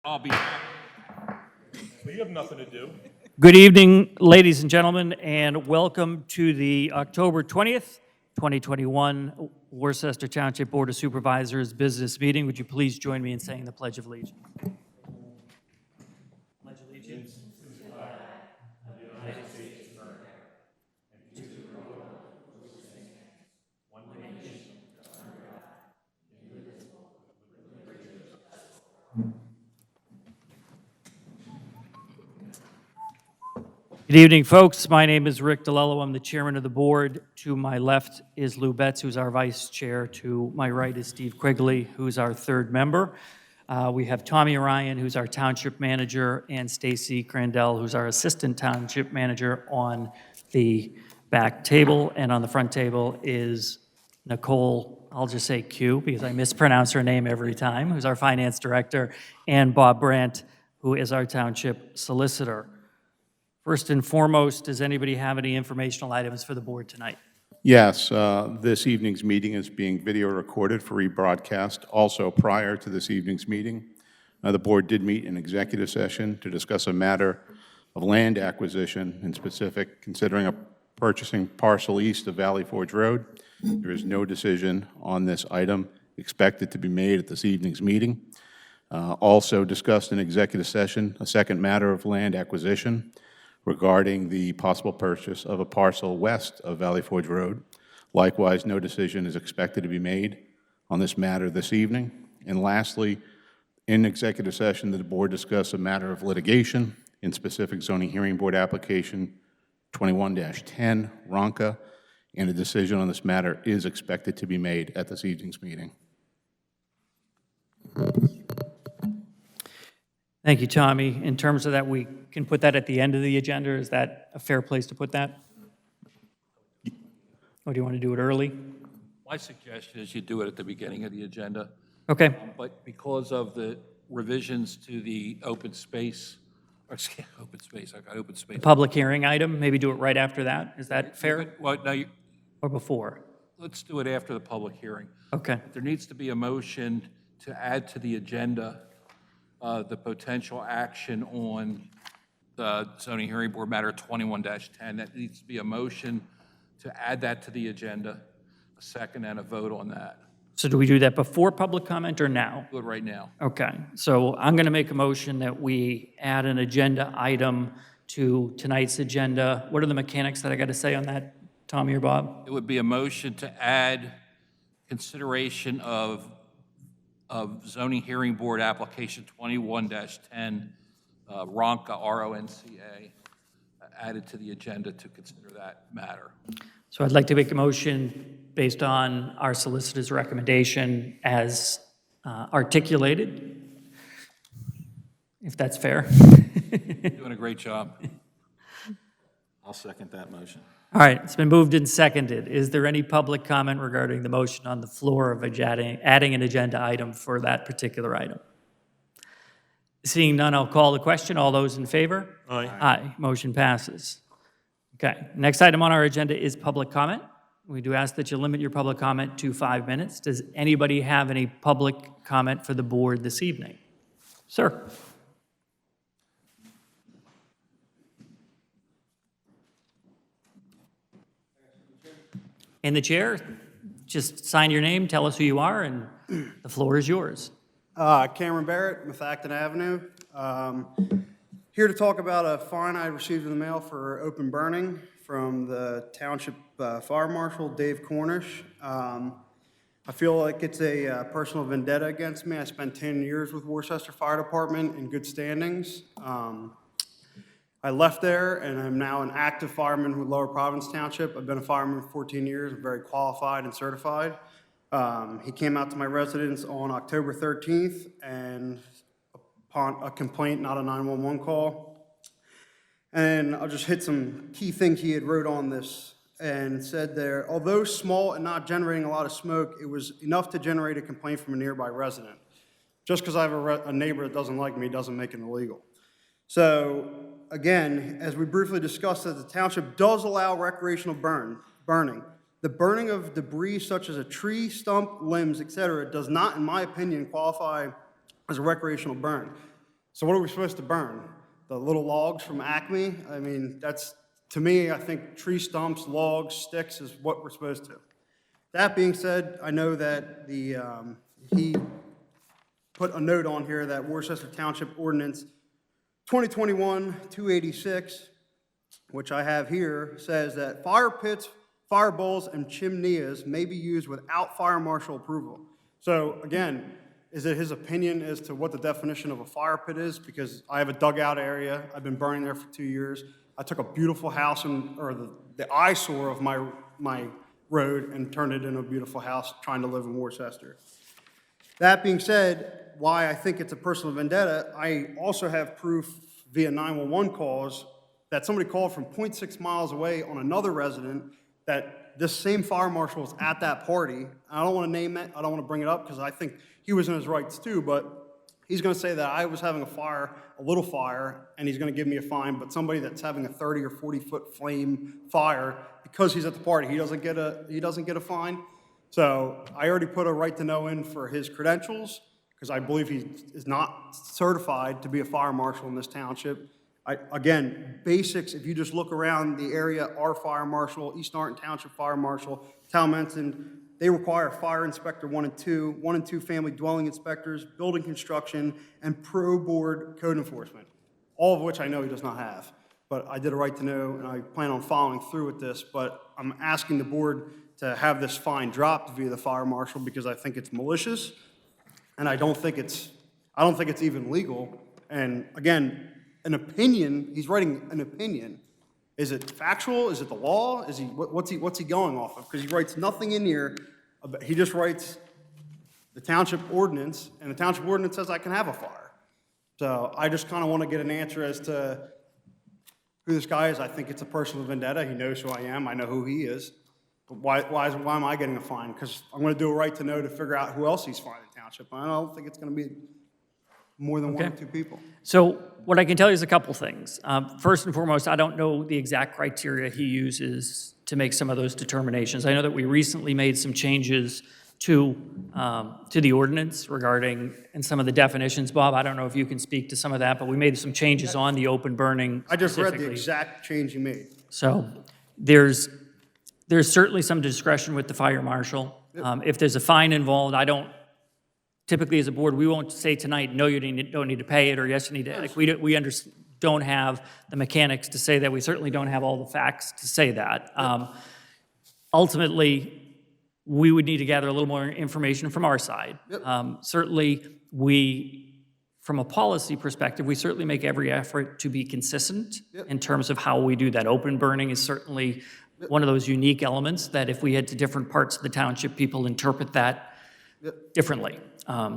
I'll be happy. Well, you have nothing to do. Good evening, ladies and gentlemen, and welcome to the October 20th, 2021 Worcester Township Board of Supervisors business meeting. Would you please join me in saying the Pledge of Allegiance? Pledge allegiance. Good evening, folks. My name is Rick DeLello. I'm the chairman of the board. To my left is Lou Betts, who's our vice chair. To my right is Steve Quigley, who's our third member. We have Tommy Ryan, who's our township manager, and Stacy Crandell, who's our assistant township manager, on the back table. And on the front table is Nicole, I'll just say Q, because I mispronounce her name every time, who's our finance director, and Bob Brandt, who is our township solicitor. First and foremost, does anybody have any informational items for the board tonight? Yes, this evening's meeting is being video recorded for rebroadcast. Also, prior to this evening's meeting, the board did meet in executive session to discuss a matter of land acquisition, in specific considering a purchasing parcel east of Valley Forge Road. There is no decision on this item expected to be made at this evening's meeting. Also discussed in executive session a second matter of land acquisition regarding the possible purchase of a parcel west of Valley Forge Road. Likewise, no decision is expected to be made on this matter this evening. And lastly, in executive session, the board discussed a matter of litigation, in specific zoning hearing board application 21-10, Ronca, and a decision on this matter is expected to be made at this evening's meeting. Thank you, Tommy. In terms of that, we can put that at the end of the agenda. Is that a fair place to put that? Or do you want to do it early? My suggestion is you do it at the beginning of the agenda, Okay. but because of the revisions to the open space, I got open space. Public hearing item, maybe do it right after that. Is that fair? Well, no, Or before? let's do it after the public hearing. Okay. There needs to be a motion to add to the agenda the potential action on the zoning hearing board matter 21-10. That needs to be a motion to add that to the agenda, a second and a vote on that. So do we do that before public comment or now? Do it right now. Okay, so I'm going to make a motion that we add an agenda item to tonight's agenda. What are the mechanics that I got to say on that, Tommy or Bob? It would be a motion to add consideration of zoning hearing board application 21-10, Ronca, R-O-N-C-A, added to the agenda to consider that matter. So I'd like to make a motion based on our solicitor's recommendation as articulated, if that's fair. Doing a great job. I'll second that motion. All right, it's been moved and seconded. Is there any public comment regarding the motion on the floor of adding an agenda item for that particular item? Seeing none, I'll call the question. All those in favor? Aye. Aye. Motion passes. Okay, next item on our agenda is public comment. We do ask that you limit your public comment to 5 minutes. Does anybody have any public comment for the board this evening? Sir. In the chair, just sign your name, tell us who you are, and the floor is yours. Cameron Barrett, Methacton Avenue. Here to talk about a fine I received in the mail for open burning from the Township Fire Marshal, Dave Cornish. I feel like it's a personal vendetta against me. I spent 10 years with Worcester Fire Department in good standings. I left there and I'm now an active fireman with Lower Providence Township. I've been a fireman for 14 years, I'm very qualified and certified. He came out to my residence on October 13th and upon a complaint, not a 911 call. And I'll just hit some key things he had wrote on this and said there, although small and not generating a lot of smoke, it was enough to generate a complaint from a nearby resident. Just because I have a neighbor that doesn't like me doesn't make it illegal. So again, as we briefly discussed, that the township does allow recreational burning. The burning of debris such as a tree, stump, limbs, etc. does not, in my opinion, qualify as a recreational burn. So what are we supposed to burn? The little logs from Acme? I mean, that's, to me, I think tree stumps, logs, sticks is what we're supposed to. That being said, I know that he put a note on here that Worcester Township Ordinance 2021-286, which I have here, says that fire pits, fire bowls, and chimneys may be used without fire marshal approval. So again, is it his opinion as to what the definition of a fire pit is? Because I have a dugout area. I've been burning there for 2 years. I took a beautiful house or the eyesore of my road and turned it into a beautiful house trying to live in Worcester. That being said, why I think it's a personal vendetta, I also have proof via 911 calls that somebody called from 0.6 miles away on another resident that this same fire marshal was at that party. I don't want to name it. I don't want to bring it up because I think he was in his rights too, but he's going to say that I was having a little fire, and he's going to give me a fine, but somebody that's having a 30 or 40-foot flame fire, because he's at the party, he doesn't get a fine. So I already put a right to know in for his credentials, because I believe he is not certified to be a fire marshal in this township. Again, basics, if you just look around the area, our fire marshal, East Norton Township Fire Marshal, Town mentioned, they require fire inspector 1 and 2, 1 and 2 family dwelling inspectors, building construction, and pro-board code enforcement, all of which I know he does not have. But I did a right to know, and I plan on following through with this, but I'm asking the board to have this fine dropped via the fire marshal because I think it's malicious, and I don't think it's even legal. And again, an opinion, he's writing an opinion. Is it factual? Is it the law? What's he going off of? Because he writes nothing in here. He just writes the township ordinance, and the township ordinance says I can have a fire. So I just kind of want to get an answer as to who this guy is. I think it's a personal vendetta. He knows who I am. I know who he is. But why am I getting a fine? Because I'm going to do a right to know to figure out who else he's fining the township. I don't think it's going to be more than 1 or 2 people. So what I can tell you is a couple things. First and foremost, I don't know the exact criteria he uses to make some of those determinations. I know that we recently made some changes to the ordinance regarding, and some of the definitions. Bob, I don't know if you can speak to some of that, but we made some changes on the open burning I just read the specifically. exact change you made. So there's certainly some discretion with the fire marshal. If there's a fine involved, typically as a board, we won't say tonight, no, you don't need to pay it, or yes, you need to. Like we don't have the mechanics to say that. We certainly don't have all the facts to say that. Ultimately, we would need to gather a little more information from our side. Certainly, from a policy perspective, we certainly make every effort to be consistent in terms of how we do that. Open burning is certainly one of those unique elements that if we head to different parts of the township, people interpret that differently.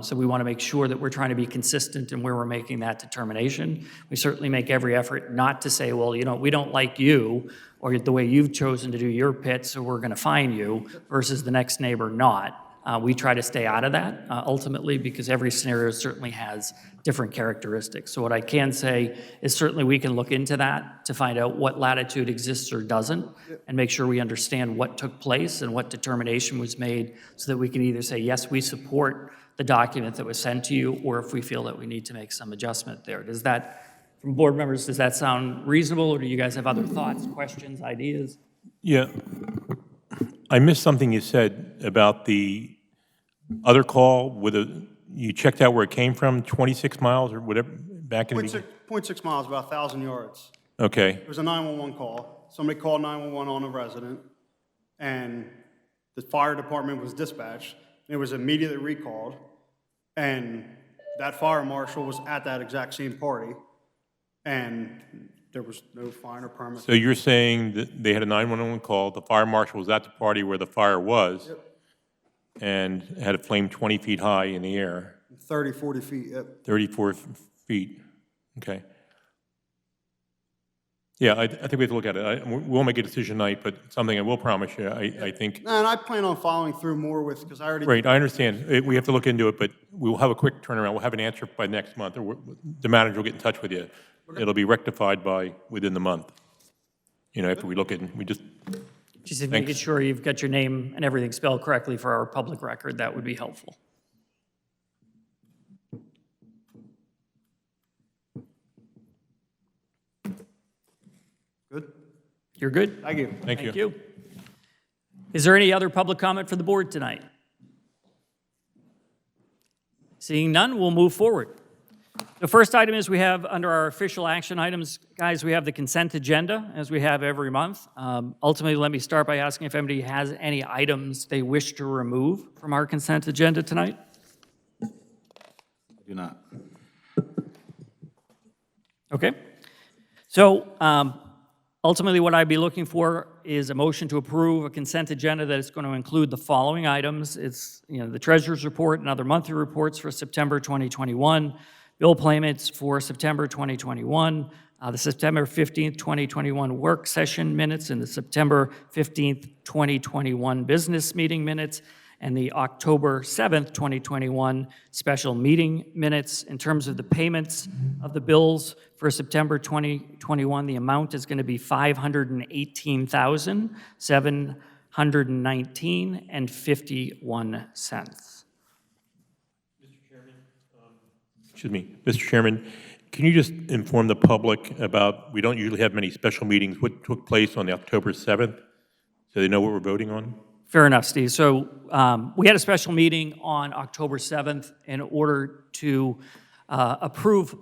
So we want to make sure that we're trying to be consistent in where we're making that determination. We certainly make every effort not to say, well, we don't like you or the way you've chosen to do your pit, so we're going to fine you, versus the next neighbor not. We try to stay out of that ultimately because every scenario certainly has different characteristics. So what I can say is certainly we can look into that to find out what latitude exists or doesn't and make sure we understand what took place and what determination was made so that we can either say, yes, we support the document that was sent to you, or if we feel that we need to make some adjustment there. Does that, from board members, does that sound reasonable, or do you guys have other thoughts, questions, ideas? Yeah. I missed something you said about the other call you checked out where it came from, 26 miles or whatever, back in the beginning? 0.6 miles, about 1,000 yards. Okay. It was a 911 call. Somebody called 911 on a resident, and the fire department was dispatched. It was immediately recalled, and that fire marshal was at that exact same party, and there was no fine or permit. So you're saying that they had a 911 call, the fire marshal was at the party where the fire was, and had a flame 20 feet high in the air, 30, 40 feet, yep. 34 feet, okay. Yeah, I think we have to look at it. We won't make a decision tonight, but something I will promise you, I think. And I plan on following through more with, because I already. Great, I understand. We have to look into it, but we will have a quick turnaround. We'll have an answer by next month, or the manager will get in touch with you. It'll be rectified within the month. After we look at it, we just. Just making sure you've got your name and everything spelled correctly for our public record, that would be helpful. You're good? Thank you. Thank you. Thank you. Is there any other public comment for the board tonight? Seeing none, we'll move forward. The first item is we have, under our official action items, guys, we have the consent agenda, as we have every month. Ultimately, let me start by asking if anybody has any items they wish to remove from our consent agenda tonight. Do not. Okay. So ultimately, what I'd be looking for is a motion to approve a consent agenda that is going to include the following items. It's, the treasurer's report and other monthly reports for September 2021, bill payments for September 2021, the September 15th, 2021 work session minutes, and the September 15th, 2021 business meeting minutes, and the October 7th, 2021 special meeting minutes. In terms of the payments of the bills for September 2021, the amount is going to be $518,719.51. Excuse me, Mr. Chairman, can you just inform the public about, we don't usually have many special meetings, what took place on the October 7th, so they know what we're voting on? Fair enough, Steve. So we had a special meeting on October 7th in order to approve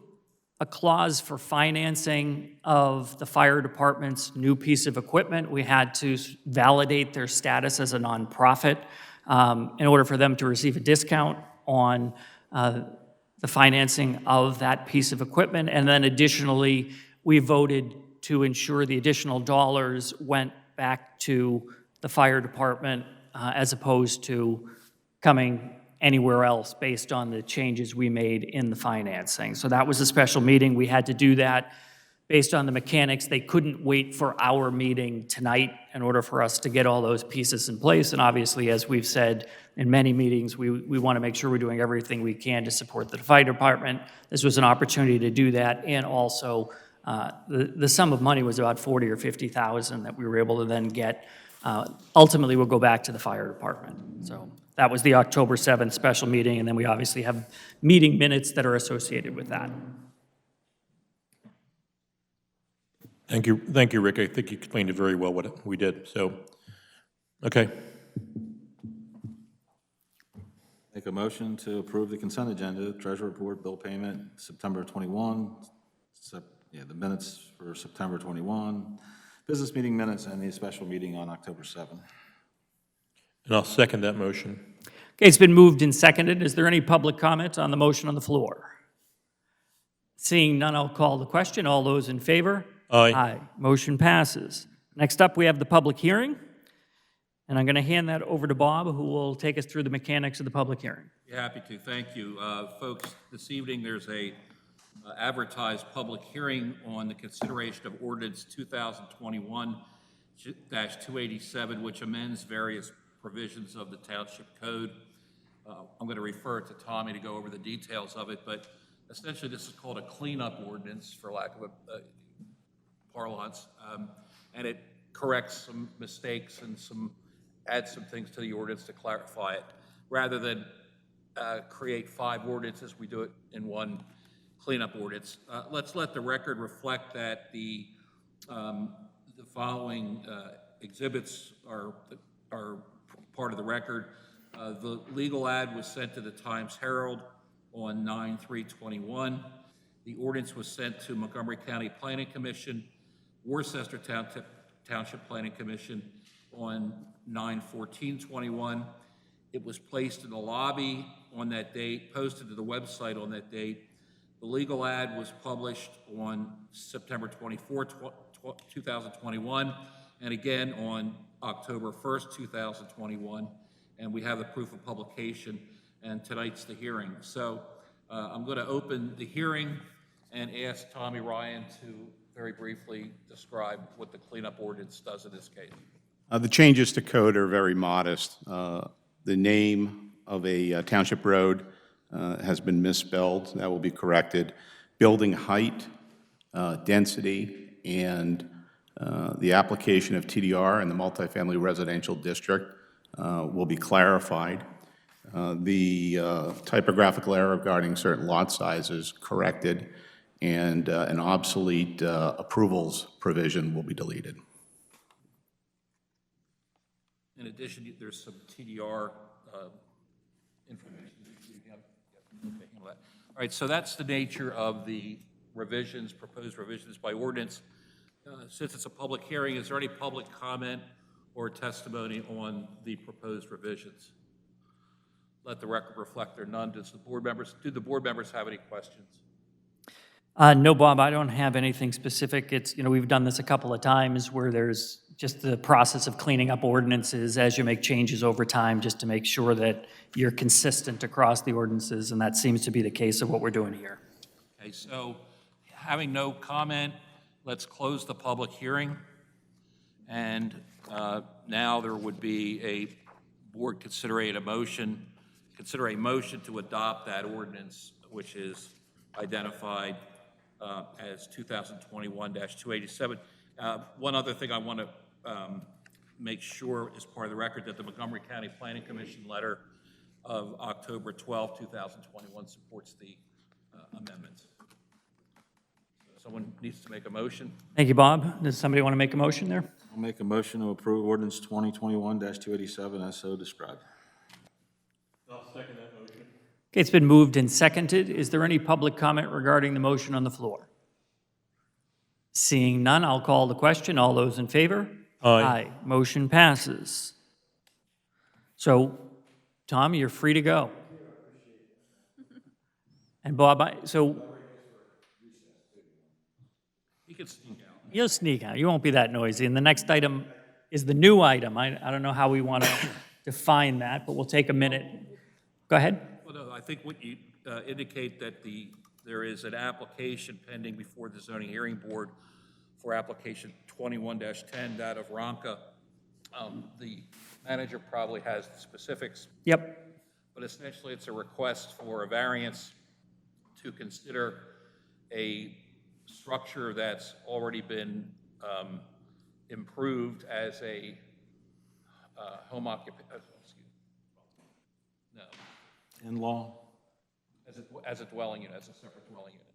a clause for financing of the fire department's new piece of equipment. We had to validate their status as a nonprofit in order for them to receive a discount on the financing of that piece of equipment. And then additionally, we voted to ensure the additional dollars went back to the fire department as opposed to coming anywhere else based on the changes we made in the financing. So that was a special meeting. We had to do that based on the mechanics. They couldn't wait for our meeting tonight in order for us to get all those pieces in place. And obviously, as we've said in many meetings, we want to make sure we're doing everything we can to support the fire department. This was an opportunity to do that, and also the sum of money was about $40,000 or $50,000 that we were able to then get. Ultimately, we'll go back to the fire department. So that was the October 7th special meeting, and then we obviously have meeting minutes that are associated with that. Thank you, Rick. I think you explained it very well what we did, so, okay. Make a motion to approve the consent agenda, treasurer report, bill payment, September 21, the minutes for September 21, business meeting minutes, and the special meeting on October 7. And I'll second that motion. Okay, it's been moved and seconded. Is there any public comment on the motion on the floor? Seeing none, I'll call the question. All those in favor? Aye. Aye. Motion passes. Next up, we have the public hearing, and I'm going to hand that over to Bob, who will take us through the mechanics of the public hearing. Be happy to. Thank you. Folks, this evening there's a advertised public hearing on the consideration of ordinance 2021-287, which amends various provisions of the Township Code. I'm going to refer to Tommy to go over the details of it, but essentially this is called a cleanup ordinance, for lack of a parlance, and it corrects some mistakes and adds some things to the ordinance to clarify it. Rather than create 5 ordinances, we do it in one cleanup ordinance. Let's let the record reflect that the following exhibits are part of the record. The legal ad was sent to the Times-Herald on 9/3/21. The ordinance was sent to Montgomery County Planning Commission, Worcester Township Planning Commission on 9/14/21. It was placed in the lobby on that date, posted to the website on that date. The legal ad was published on September 24, 2021, and again on October 1st, 2021. And we have the proof of publication, and tonight's the hearing. So I'm going to open the hearing and ask Tommy Ryan to very briefly describe what the cleanup ordinance does in this case. The changes to code are very modest. The name of a township road has been misspelled. That will be corrected. Building height, density, and the application of TDR in the multifamily residential district will be clarified. The typographical error regarding certain lot sizes corrected, and an obsolete approvals provision will be deleted. In addition, there's some TDR information. Okay, handle that. All right, so that's the nature of the revisions, proposed revisions by ordinance. Since it's a public hearing, is there any public comment or testimony on the proposed revisions? Let the record reflect there are none. Do the board members have any questions? No, Bob, I don't have anything specific. It's, we've done this a couple of times where there's just the process of cleaning up ordinances as you make changes over time, just to make sure that you're consistent across the ordinances, and that seems to be the case of what we're doing here. Okay, so having no comment, let's close the public hearing. And now there would be a board consider a motion to adopt that ordinance, which is identified as 2021-287. One other thing I want to make sure is part of the record, that the Montgomery County Planning Commission letter of October 12, 2021 supports the amendments. Someone needs to make a motion. Thank you, Bob. Does somebody want to make a motion there? I'll make a motion to approve ordinance 2021-287 as so described. Okay, it's been moved and seconded. Is there any public comment regarding the motion on the floor? Seeing none, I'll call the question. All those in favor? Aye. Motion passes. So, Tom, you're free to go. And Bob, You can sneak out. you'll sneak out. You won't be that noisy. And the next item is the new item. I don't know how we want to define that, but we'll take a minute. Go ahead. Well, no, I think what you indicate that there is an application pending before the zoning hearing board for application 21-10, that of Ronca. The manager probably has the specifics, Yep. but essentially it's a request for a variance to consider a structure that's already been improved as a home occupation. No. In-law? As a dwelling unit, as a separate dwelling unit.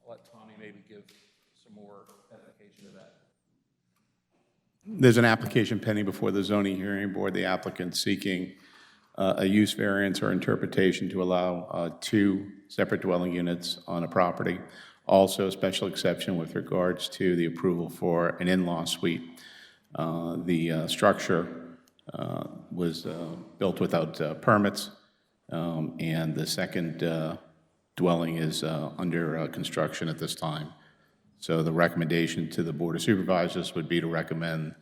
I'll let Tommy maybe give some more edification to that. There's an application pending before the zoning hearing board. The applicant seeking a use variance or interpretation to allow 2 separate dwelling units on a property. Also, a special exception with regards to the approval for an in-law suite. The structure was built without permits, and the second dwelling is under construction at this time. So the recommendation to the Board of Supervisors would be to recommend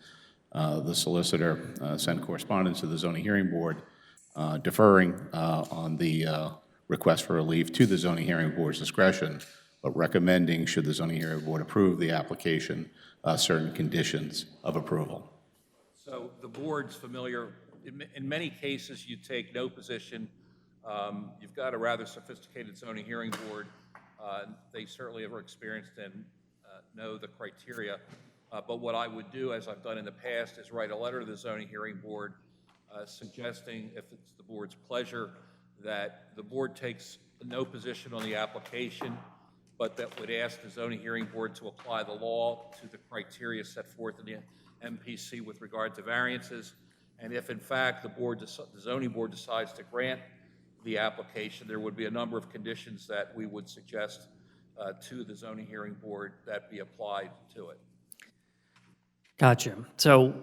the solicitor send correspondence to the zoning hearing board, deferring on the request for relief to the zoning hearing board's discretion, but recommending, should the zoning hearing board approve the application, certain conditions of approval. So the board's familiar, in many cases, you take no position. You've got a rather sophisticated zoning hearing board. They certainly have experienced and know the criteria. But what I would do, as I've done in the past, is write a letter to the zoning hearing board suggesting, if it's the board's pleasure, that the board takes no position on the application, but that would ask the zoning hearing board to apply the law to the criteria set forth in the MPC with regard to variances. And if, in fact, the zoning board decides to grant the application, there would be a number of conditions that we would suggest to the zoning hearing board that be applied to it. Gotcha. So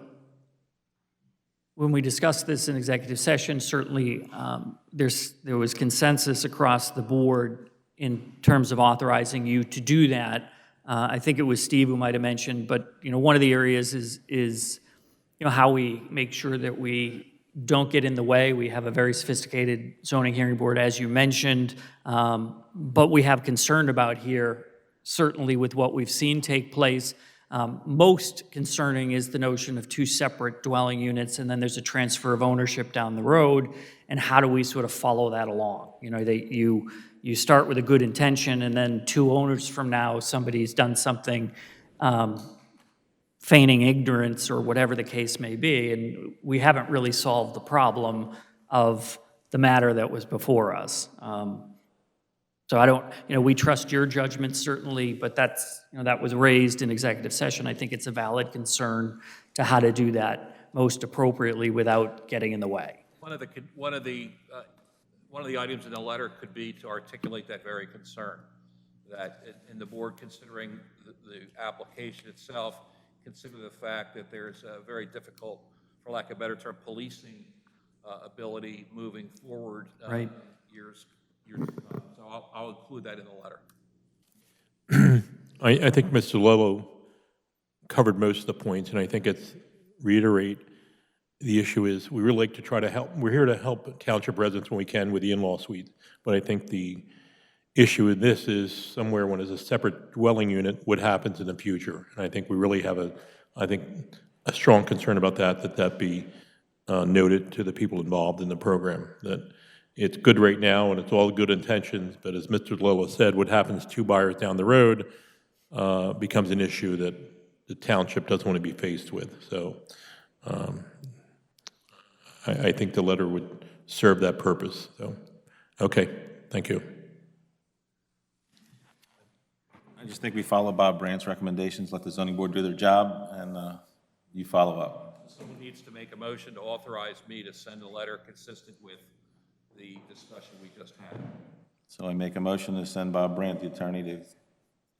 when we discussed this in executive session, certainly there was consensus across the board in terms of authorizing you to do that. I think it was Steve who might have mentioned, but one of the areas is how we make sure that we don't get in the way. We have a very sophisticated zoning hearing board, as you mentioned, but we have concern about here, certainly with what we've seen take place. Most concerning is the notion of 2 separate dwelling units, and then there's a transfer of ownership down the road, and how do we sort of follow that along? You start with a good intention, and then 2 owners from now, somebody's done something feigning ignorance or whatever the case may be, and we haven't really solved the problem of the matter that was before us. So I don't, we trust your judgment certainly, but that was raised in executive session. I think it's a valid concern to how to do that. most appropriately without getting in the way. One of the items in the letter could be to articulate that very concern, that in the board considering the application itself, consider the fact that there's a very difficult, for lack of a better term, policing ability moving forward. Right. Years to come. So I'll include that in the letter. I think Mr. Lello covered most of the points, and I think it's reiterate the issue is we really like to try to help. We're here to help township residents when we can with the in-law suite, but I think the issue in this is somewhere when it's a separate dwelling unit, what happens in the future? And I think we really have a strong concern about that be noted to the people involved in the program, that it's good right now and it's all good intentions, but as Mr. Lello said, what happens 2 buyers down the road becomes an issue that the township doesn't want to be faced with. So I think the letter would serve that purpose. So, okay, thank you. I just think we follow Bob Brandt's recommendations, let the zoning board do their job, and you follow up. Someone needs to make a motion to authorize me to send a letter consistent with the discussion we just had. So I make a motion to send Bob Brandt, the attorney, to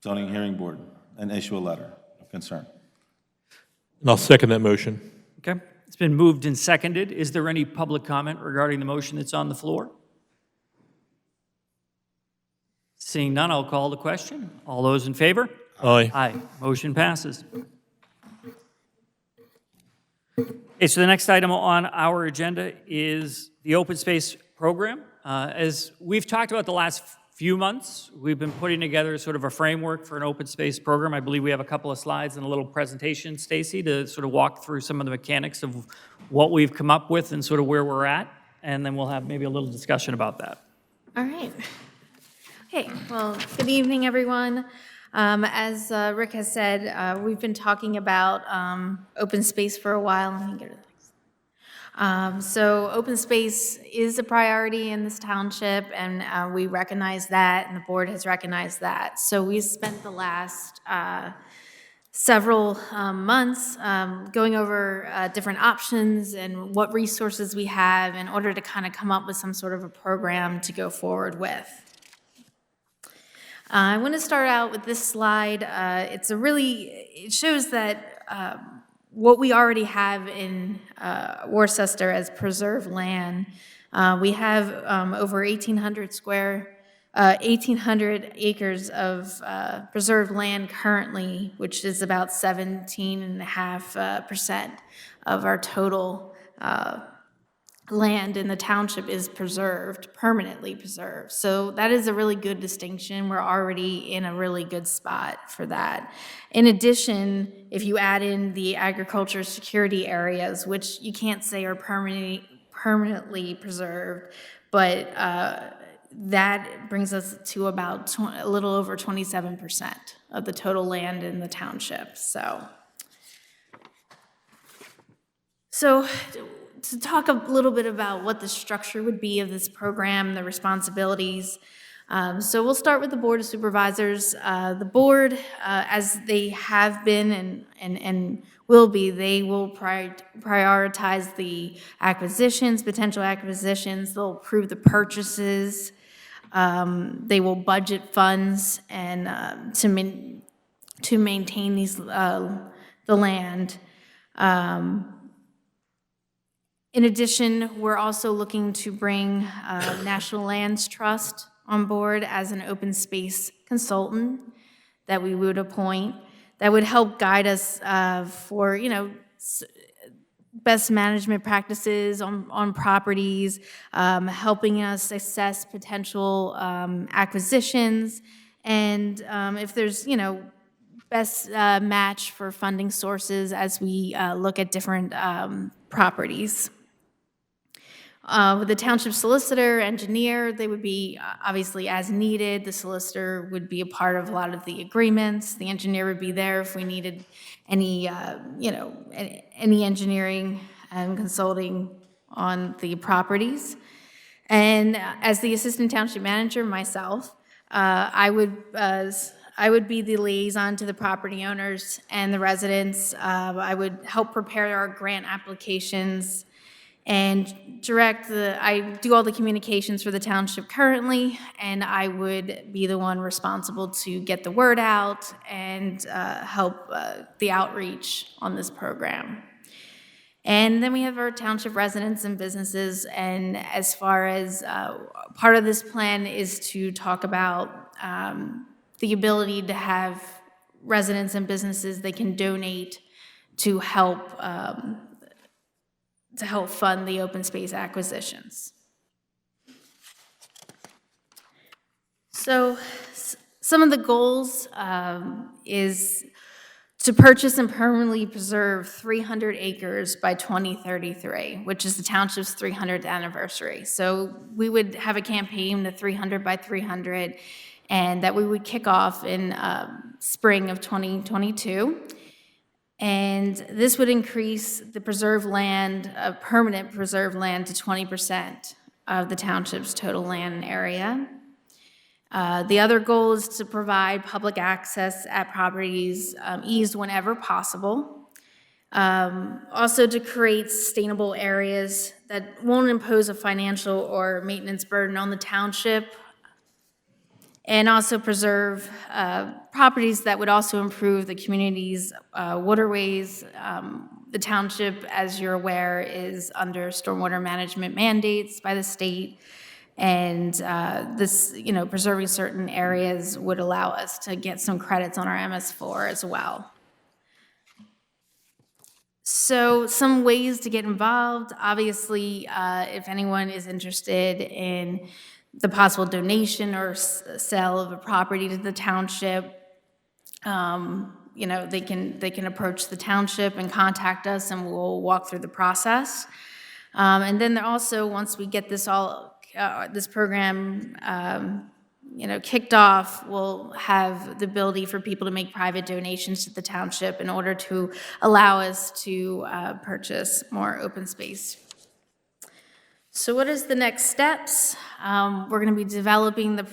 zoning hearing board and issue a letter of concern. And I'll second that motion. Okay? It's been moved and seconded. Is there any public comment regarding the motion that's on the floor? Seeing none, I'll call the question. All those in favor? Aye. Aye. Motion passes. Okay, so the next item on our agenda is the open space program. As we've talked about the last few months, we've been putting together sort of a framework for an open space program. I believe we have a couple of slides and a little presentation, Stacy, to sort of walk through some of the mechanics of what we've come up with and sort of where we're at, and then we'll have maybe a little discussion about that. All right. Okay, well, good evening, everyone. As Rick has said, we've been talking about open space for a while. Let me get to the next. So open space is a priority in this township, and we recognize that, and the board has recognized that. So we spent the last several months going over different options and what resources we have in order to kind of come up with some sort of a program to go forward with. I want to start out with this slide. It shows that what we already have in Worcester as preserved land. We have over 1,800 acres of preserved land currently, which is about 17.5% of our total land in the township is preserved, permanently preserved. So that is a really good distinction. We're already in a really good spot for that. In addition, if you add in the agriculture security areas, which you can't say are permanently preserved, but that brings us to about a little over 27% of the total land in the township. So to talk a little bit about what the structure would be of this program, the responsibilities. So we'll start with the Board of Supervisors. The board, as they have been and will be, they will prioritize the acquisitions, potential acquisitions. They'll approve the purchases. They will budget funds and to maintain the land. In addition, we're also looking to bring National Lands Trust on board as an open space consultant that we would appoint that would help guide us for, best management practices on properties, helping us assess potential acquisitions, and if there's, best match for funding sources as we look at different properties. With the township solicitor, engineer, they would be obviously as needed. The solicitor would be a part of a lot of the agreements. The engineer would be there if we needed any, any engineering and consulting on the properties. And as the assistant township manager myself, I would I would be the liaison to the property owners and the residents. I would help prepare our grant applications and I do all the communications for the township currently, and I would be the one responsible to get the word out and help the outreach on this program. And then we have our township residents and businesses, and as far as part of this plan is to talk about the ability to have residents and businesses they can donate to help fund the open space acquisitions. So some of the goals is to purchase and permanently preserve 300 acres by 2033, which is the township's 300th anniversary. So we would have a campaign, the 300 by 300, and that we would kick off in spring of 2022. And this would increase the preserved land, permanent preserved land, to 20% of the township's total land area. The other goal is to provide public access at properties eased whenever possible. Also to create sustainable areas that won't impose a financial or maintenance burden on the township. And also preserve properties that would also improve the community's waterways. The township, as you're aware, is under stormwater management mandates by the state. And preserving certain areas would allow us to get some credits on our MS4 as well. So some ways to get involved. Obviously, if anyone is interested in the possible donation or sale of a property to the township, they can approach the township and contact us, and we'll walk through the process. And then also, once we get this program, kicked off, we'll have the ability for people to make private donations to the township in order to allow us to purchase more open space. So what is the next steps? We're going to be developing the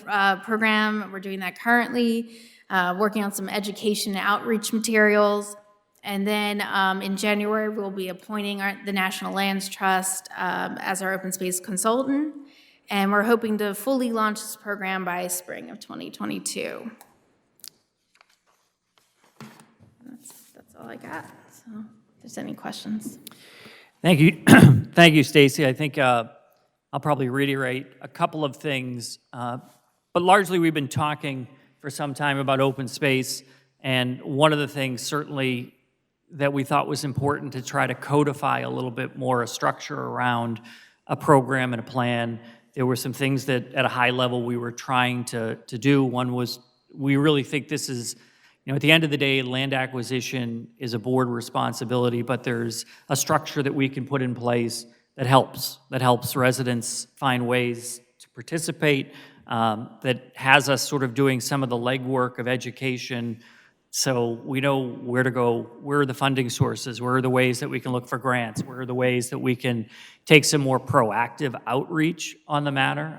program. We're doing that currently, working on some education and outreach materials. And then in January, we'll be appointing the National Lands Trust as our open space consultant. And we're hoping to fully launch this program by spring of 2022. That's all I got. So if there's any questions. Thank you. Thank you, Stacy. I think I'll probably reiterate a couple of things, but largely we've been talking for some time about open space, and one of the things certainly that we thought was important to try to codify a little bit more a structure around a program and a plan. There were some things that at a high level we were trying to do. One was we really think this is, at the end of the day, land acquisition is a board responsibility, but there's a structure that we can put in place that helps residents find ways to participate, that has us sort of doing some of the legwork of education so we know where to go, where are the funding sources, where are the ways that we can look for grants, where are the ways that we can take some more proactive outreach on the matter.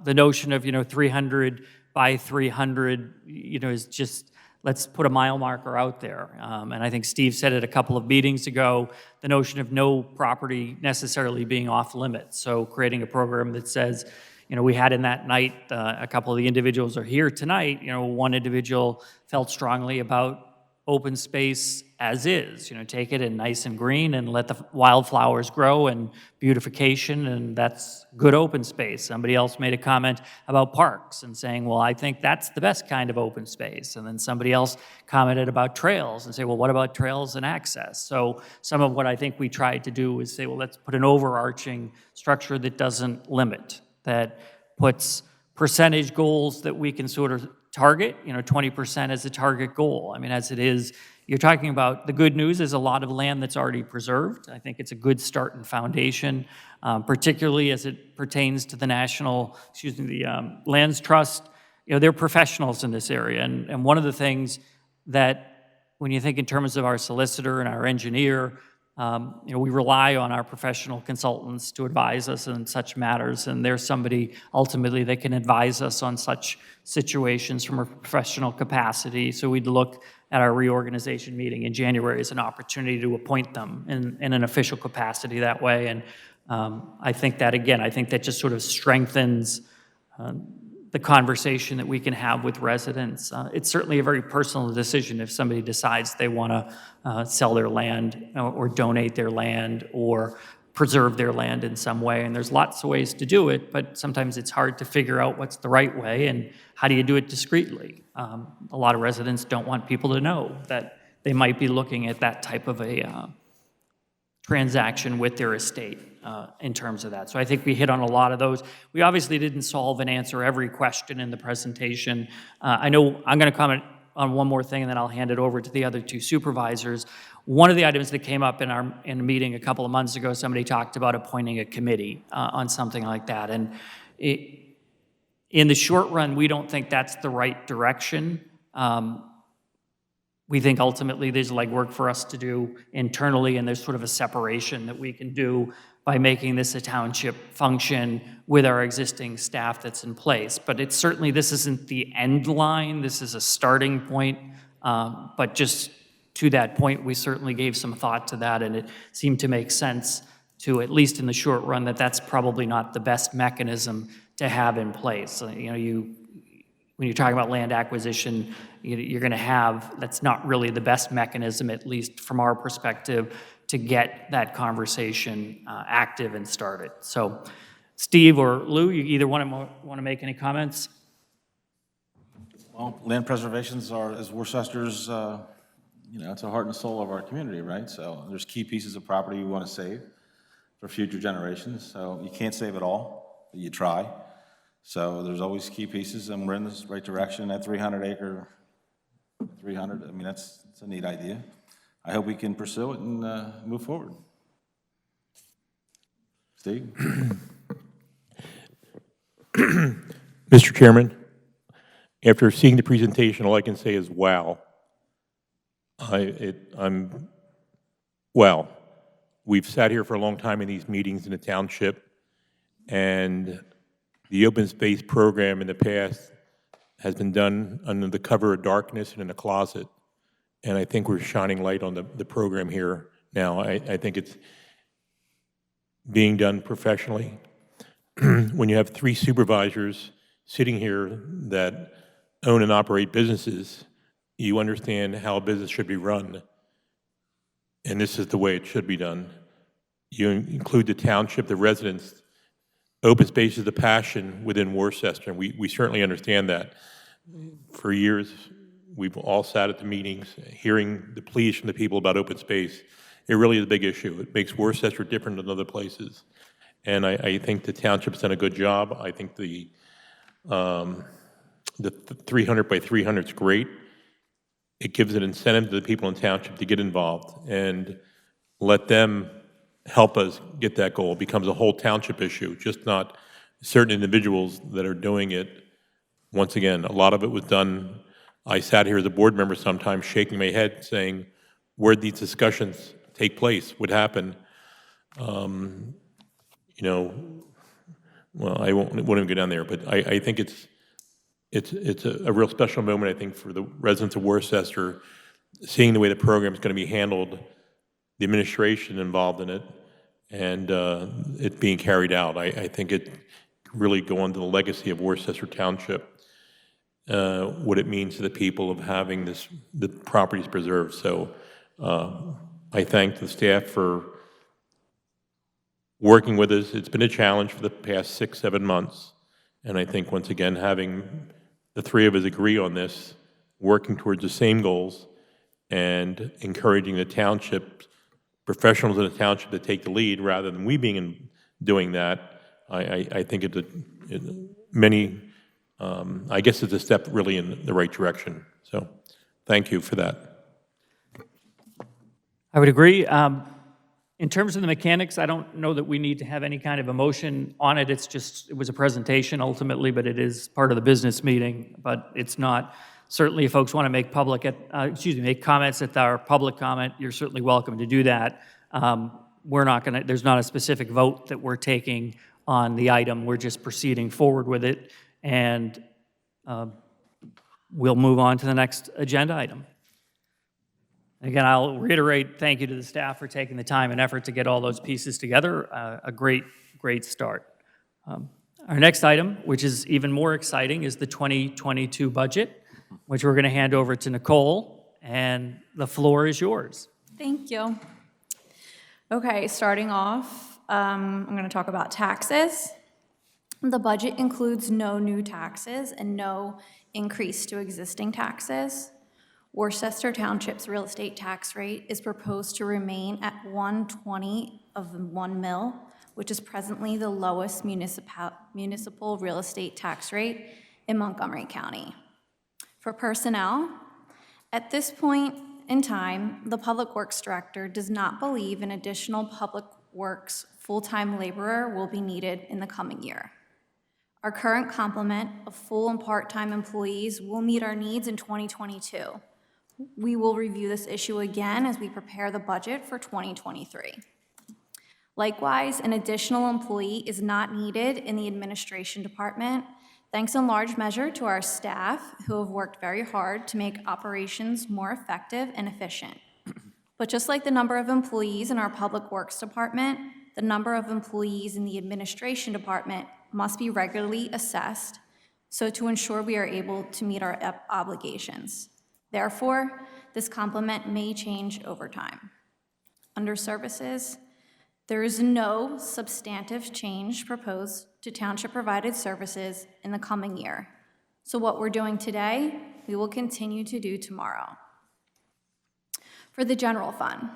The notion of, 300 by 300, is just, let's put a mile marker out there. And I think Steve said it a couple of meetings ago, the notion of no property necessarily being off limits. So creating a program that says, we had in that night, a couple of the individuals are here tonight, one individual felt strongly about open space as is, take it in nice and green and let the wildflowers grow and beautification, and that's good open space. Somebody else made a comment about parks and saying, well, I think that's the best kind of open space. And then somebody else commented about trails and say, well, what about trails and access? So some of what I think we tried to do is say, well, let's put an overarching structure that doesn't limit, that puts percentage goals that we can sort of target, 20% as a target goal. I mean, as it is, you're talking about, the good news is a lot of land that's already preserved. I think it's a good start and foundation, particularly as it pertains to the Lands Trust. They're professionals in this area. And one of the things that, when you think in terms of our solicitor and our engineer, We rely on our professional consultants to advise us in such matters, and there's somebody ultimately that can advise us on such situations from a professional capacity. So we'd look at our reorganization meeting in January as an opportunity to appoint them in an official capacity that way. And I think that, again, I think that just sort of strengthens the conversation that we can have with residents. It's certainly a very personal decision if somebody decides they want to sell their land or donate their land or preserve their land in some way. And there's lots of ways to do it, but sometimes it's hard to figure out what's the right way and how do you do it discreetly. A lot of residents don't want people to know that they might be looking at that type of a transaction with their estate in terms of that. So I think we hit on a lot of those. We obviously didn't solve and answer every question in the presentation. I know I'm going to comment on one more thing, and then I'll hand it over to the other two supervisors. One of the items that came up in a meeting a couple of months ago, somebody talked about appointing a committee on something like that. And in the short run, we don't think that's the right direction. We think ultimately there's legwork for us to do internally, and there's sort of a separation that we can do by making this a township function with our existing staff that's in place. But it's certainly, this isn't the end line, this is a starting point. But just to that point, we certainly gave some thought to that, and it seemed to make sense to, at least in the short run, that that's probably not the best mechanism to have in place. When you're talking about land acquisition, you're going to have, that's not really the best mechanism, at least from our perspective, to get that conversation active and started. So Steve or Lou, you either want to make any comments? Well, land preservations are, as Worcester's, it's the heart and soul of our community, right? So there's key pieces of property you want to save for future generations. So you can't save it all, but you try. So there's always key pieces, and we're in this right direction. That 300-acre, I mean, that's a neat idea. I hope we can pursue it and move forward. Steve? Mr. Chairman, after seeing the presentation, all I can say is wow. Wow. We've sat here for a long time in these meetings in the township, and the open space program in the past has been done under the cover of darkness and in a closet. And I think we're shining light on the program here now. I think it's being done professionally. When you have 3 supervisors sitting here that own and operate businesses, you understand how a business should be run. And this is the way it should be done. You include the township, the residents. Open space is the passion within Worcester, and we certainly understand that. For years, we've all sat at the meetings, hearing the pleas from the people about open space. It really is a big issue. It makes Worcester different than other places. And I think the township's done a good job. I think the 300 by 300 is great. It gives an incentive to the people in township to get involved and let them help us get that goal. It becomes a whole township issue, just not certain individuals that are doing it. Once again, a lot of it was done. I sat here as a board member sometimes shaking my head saying, where'd these discussions take place, what happened? Well, I won't even go down there, but I think it's a real special moment, I think, for the residents of Worcester, seeing the way the program is going to be handled, the administration involved in it, and it being carried out. I think it really go on to the legacy of Worcester Township, what it means to the people of having the properties preserved. So I thank the staff for working with us. It's been a challenge for the past 6-7 months, and I think once again having the 3 of us agree on this, working towards the same goals, and encouraging the township, professionals in the township to take the lead rather than we being doing that, I think I guess it's a step really in the right direction. So thank you for that. I would agree. In terms of the mechanics, I don't know that we need to have any kind of emotion on it. It was a presentation ultimately, but it is part of the business meeting, but it's not. Certainly, if folks want to make comments at our public comment, you're certainly welcome to do that. We're not going to, there's not a specific vote that we're taking on the item. We're just proceeding forward with it, and we'll move on to the next agenda item. Again, I'll reiterate, thank you to the staff for taking the time and effort to get all those pieces together. A great, great start. Our next item, which is even more exciting, is the 2022 budget, which we're going to hand over to Nicole, and the floor is yours. Thank you. Okay, starting off, I'm going to talk about taxes. The budget includes no new taxes and no increase to existing taxes. Worcester Township's real estate tax rate is proposed to remain at 1/20 of 1 mil, which is presently the lowest municipal real estate tax rate in Montgomery County. For personnel, at this point in time, the Public Works Director does not believe an additional Public Works full-time laborer will be needed in the coming year. Our current complement of full and part-time employees will meet our needs in 2022. We will review this issue again as we prepare the budget for 2023. Likewise, an additional employee is not needed in the administration department, thanks in large measure to our staff who have worked very hard to make operations more effective and efficient. But just like the number of employees in our Public Works Department, the number of employees in the administration department must be regularly assessed so to ensure we are able to meet our obligations. Therefore, this complement may change over time. Under services, there is no substantive change proposed to township-provided services in the coming year. So what we're doing today, we will continue to do tomorrow. For the general fund.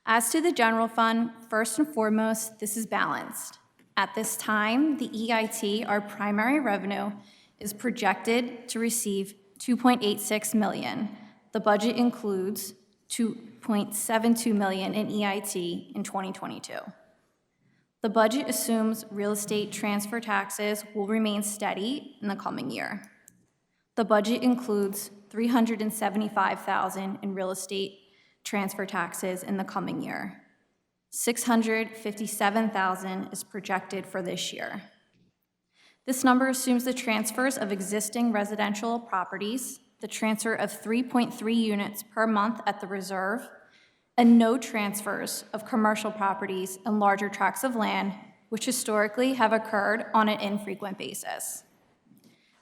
As to the general fund, first and foremost, this is balanced. At this time, the EIT, our primary revenue, is projected to receive $2.86 million. The budget includes $2.72 million in EIT in 2022. The budget assumes real estate transfer taxes will remain steady in the coming year. The budget includes $375,000 in real estate transfer taxes in the coming year. $657,000 is projected for this year. This number assumes the transfers of existing residential properties, the transfer of 3.3 units per month at the reserve, and no transfers of commercial properties and larger tracts of land, which historically have occurred on an infrequent basis.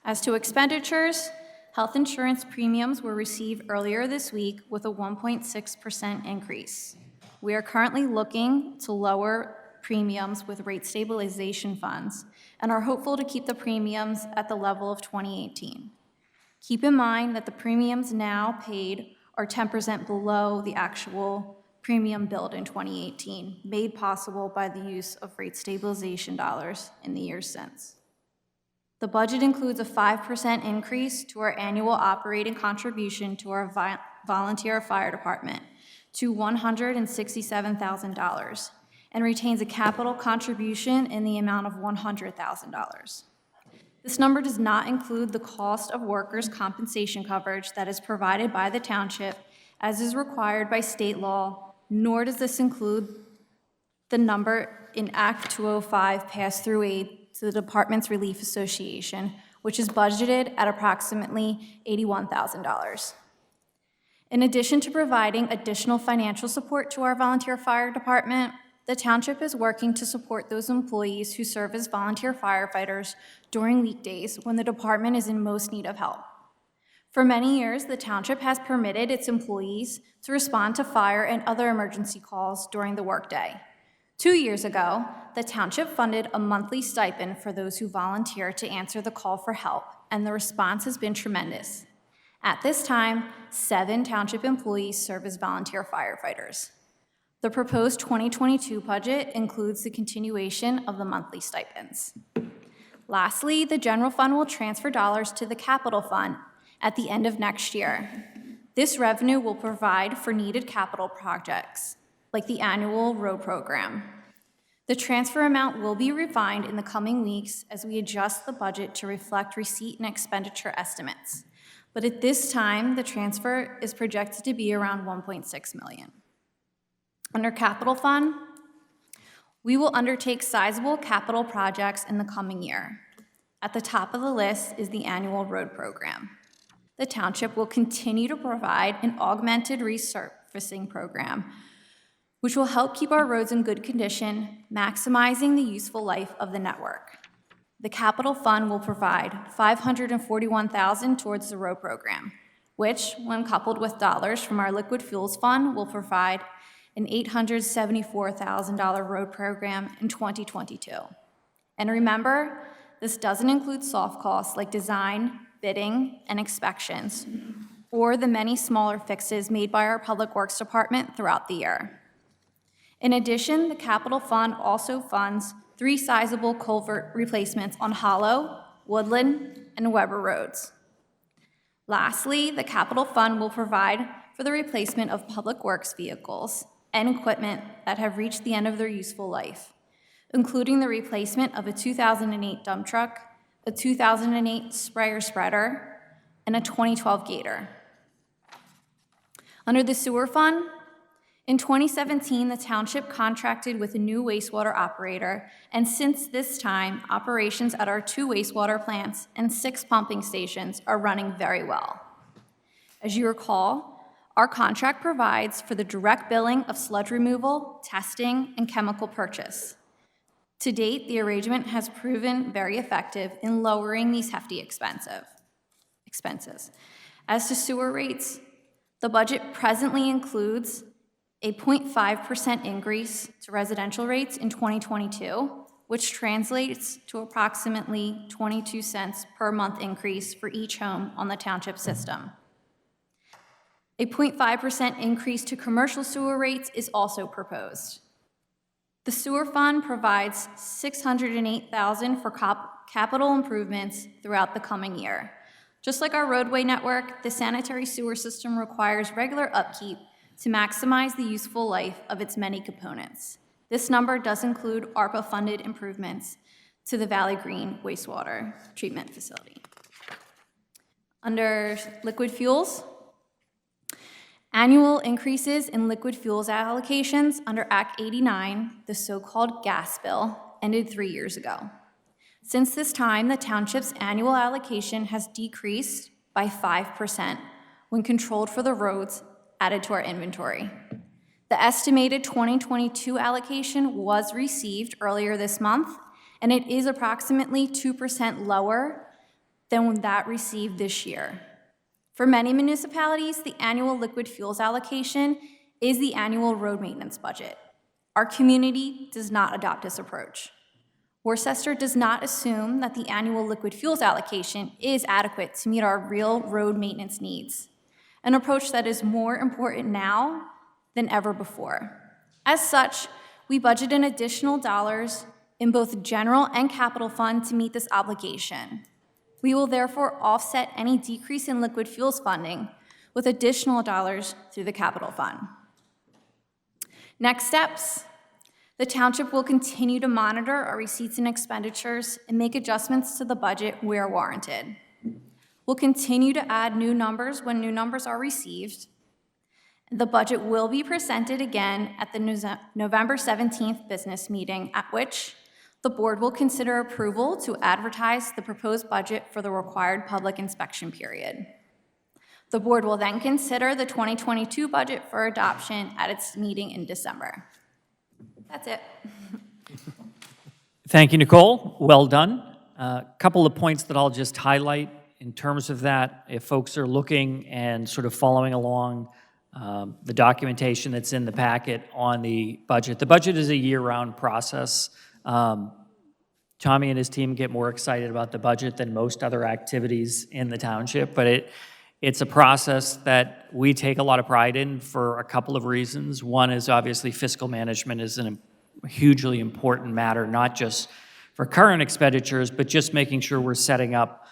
As to expenditures, health insurance premiums were received earlier this week with a 1.6% increase. We are currently looking to lower premiums with rate stabilization funds and are hopeful to keep the premiums at the level of 2018. Keep in mind that the premiums now paid are 10% below the actual premium billed in 2018, made possible by the use of rate stabilization dollars in the years since. The budget includes a 5% increase to our annual operating contribution to our volunteer fire department to $167,000 and retains a capital contribution in the amount of $100,000. This number does not include the cost of workers' compensation coverage that is provided by the township as is required by state law, nor does this include the number in Act 205 pass-through aid to the Department's Relief Association, which is budgeted at approximately $81,000. In addition to providing additional financial support to our volunteer fire department, the township is working to support those employees who serve as volunteer firefighters during weekdays when the department is in most need of help. For many years, the township has permitted its employees to respond to fire and other emergency calls during the workday. 2 years ago, the township funded a monthly stipend for those who volunteer to answer the call for help, and the response has been tremendous. At this time, 7 township employees serve as volunteer firefighters. The proposed 2022 budget includes the continuation of the monthly stipends. Lastly, the general fund will transfer dollars to the capital fund at the end of next year. This revenue will provide for needed capital projects, like the annual road program. The transfer amount will be refined in the coming weeks as we adjust the budget to reflect receipt and expenditure estimates. But at this time, the transfer is projected to be around $1.6 million. Under Capital Fund, we will undertake sizable capital projects in the coming year. At the top of the list is the annual road program. The township will continue to provide an augmented resurfacing program, which will help keep our roads in good condition, maximizing the useful life of the network. The capital fund will provide $541,000 towards the road program, which, when coupled with dollars from our liquid fuels fund, will provide an $874,000 road program in 2022. And remember, this doesn't include soft costs like design, bidding, and inspections, or the many smaller fixes made by our Public Works Department throughout the year. In addition, the capital fund also funds 3 sizable culvert replacements on Hollow, Woodland, and Weber roads. Lastly, the capital fund will provide for the replacement of public works vehicles and equipment that have reached the end of their useful life, including the replacement of a 2008 dump truck, a 2008 sprayer spreader, and a 2012 Gator. Under the sewer fund, in 2017, the township contracted with a new wastewater operator, and since this time, operations at our 2 wastewater plants and 6 pumping stations are running very well. As you recall, our contract provides for the direct billing of sludge removal, testing, and chemical purchase. To date, the arrangement has proven very effective in lowering these hefty expenses. As to sewer rates, the budget presently includes a 0.5% increase to residential rates in 2022, which translates to approximately 22 cents per month increase for each home on the township system. A 0.5% increase to commercial sewer rates is also proposed. The sewer fund provides $608,000 for capital improvements throughout the coming year. Just like our roadway network, the sanitary sewer system requires regular upkeep to maximize the useful life of its many components. This number does include ARPA-funded improvements to the Valley Green wastewater treatment facility. Under liquid fuels, annual increases in liquid fuels allocations under Act 89, the so-called gas bill, ended 3 years ago. Since this time, the township's annual allocation has decreased by 5% when controlled for the roads added to our inventory. The estimated 2022 allocation was received earlier this month, and it is approximately 2% lower than that received this year. For many municipalities, the annual liquid fuels allocation is the annual road maintenance budget. Our community does not adopt this approach. Worcester does not assume that the annual liquid fuels allocation is adequate to meet our real road maintenance needs, an approach that is more important now than ever before. As such, we budget in additional dollars in both general and capital fund to meet this obligation. We will therefore offset any decrease in liquid fuels funding with additional dollars through the capital fund. Next steps, the township will continue to monitor our receipts and expenditures and make adjustments to the budget where warranted. We'll continue to add new numbers when new numbers are received. The budget will be presented again at the November 17th business meeting, at which the board will consider approval to advertise the proposed budget for the required public inspection period. The board will then consider the 2022 budget for adoption at its meeting in December. That's it. Thank you, Nicole. Well done. A couple of points that I'll just highlight in terms of that. If folks are looking and sort of following along the documentation that's in the packet on the budget is a year-round process. Tommy and his team get more excited about the budget than most other activities in the township, but it's a process that we take a lot of pride in for a couple of reasons. One is obviously fiscal management is a hugely important matter, not just for current expenditures, but just making sure we're setting up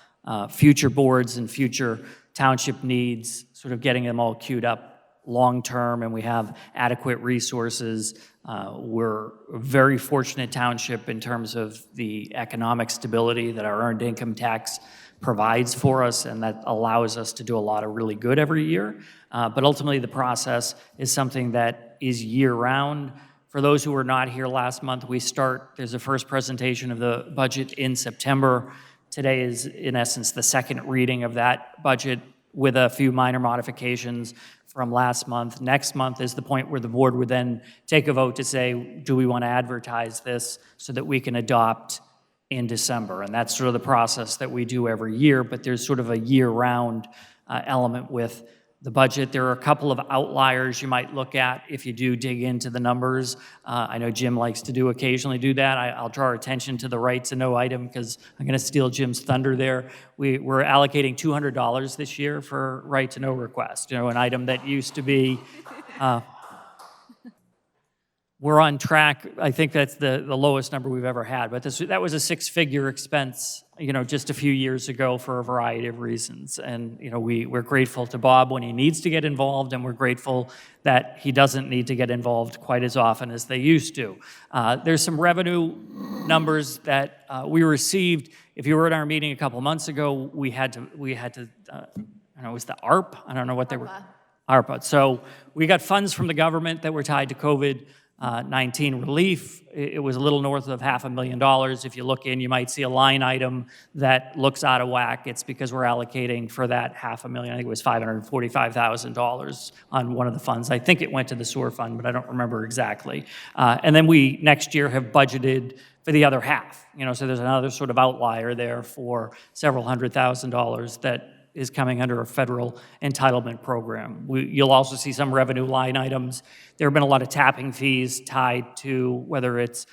future boards and future township needs, sort of getting them all queued up long-term, and we have adequate resources. We're a very fortunate township in terms of the economic stability that our earned income tax provides for us, and that allows us to do a lot of really good every year. But ultimately, the process is something that is year-round. For those who were not here last month, there's a first presentation of the budget in September. Today is, in essence, the second reading of that budget with a few minor modifications from last month. Next month is the point where the board would then take a vote to say, do we want to advertise this so that we can adopt in December? And that's sort of the process that we do every year, but there's sort of a year-round element with the budget. There are a couple of outliers you might look at if you do dig into the numbers. I know Jim likes to occasionally do that. I'll draw our attention to the right to know item because I'm going to steal Jim's thunder there. We're allocating $200 this year for right to know request, an item that used to be we're on track. I think that's the lowest number we've ever had, but that was a six-figure expense, just a few years ago for a variety of reasons. And, we're grateful to Bob when he needs to get involved, and we're grateful that he doesn't need to get involved quite as often as they used to. There's some revenue numbers that we received. If you were at our meeting a couple months ago, we had to I don't know, it was the ARP? I don't know what they were. ARPA. So we got funds from the government that were tied to COVID-19 relief. It was a little north of $500,000. If you look in, you might see a line item that looks out of whack. It's because we're allocating for that $500,000. I think it was $545,000 on one of the funds. I think it went to the sewer fund, but I don't remember exactly. And then we next year have budgeted for the other half. So there's another sort of outlier there for several $100,000 that is coming under a federal entitlement program. You'll also see some revenue line items. There have been a lot of tapping fees tied to whether it's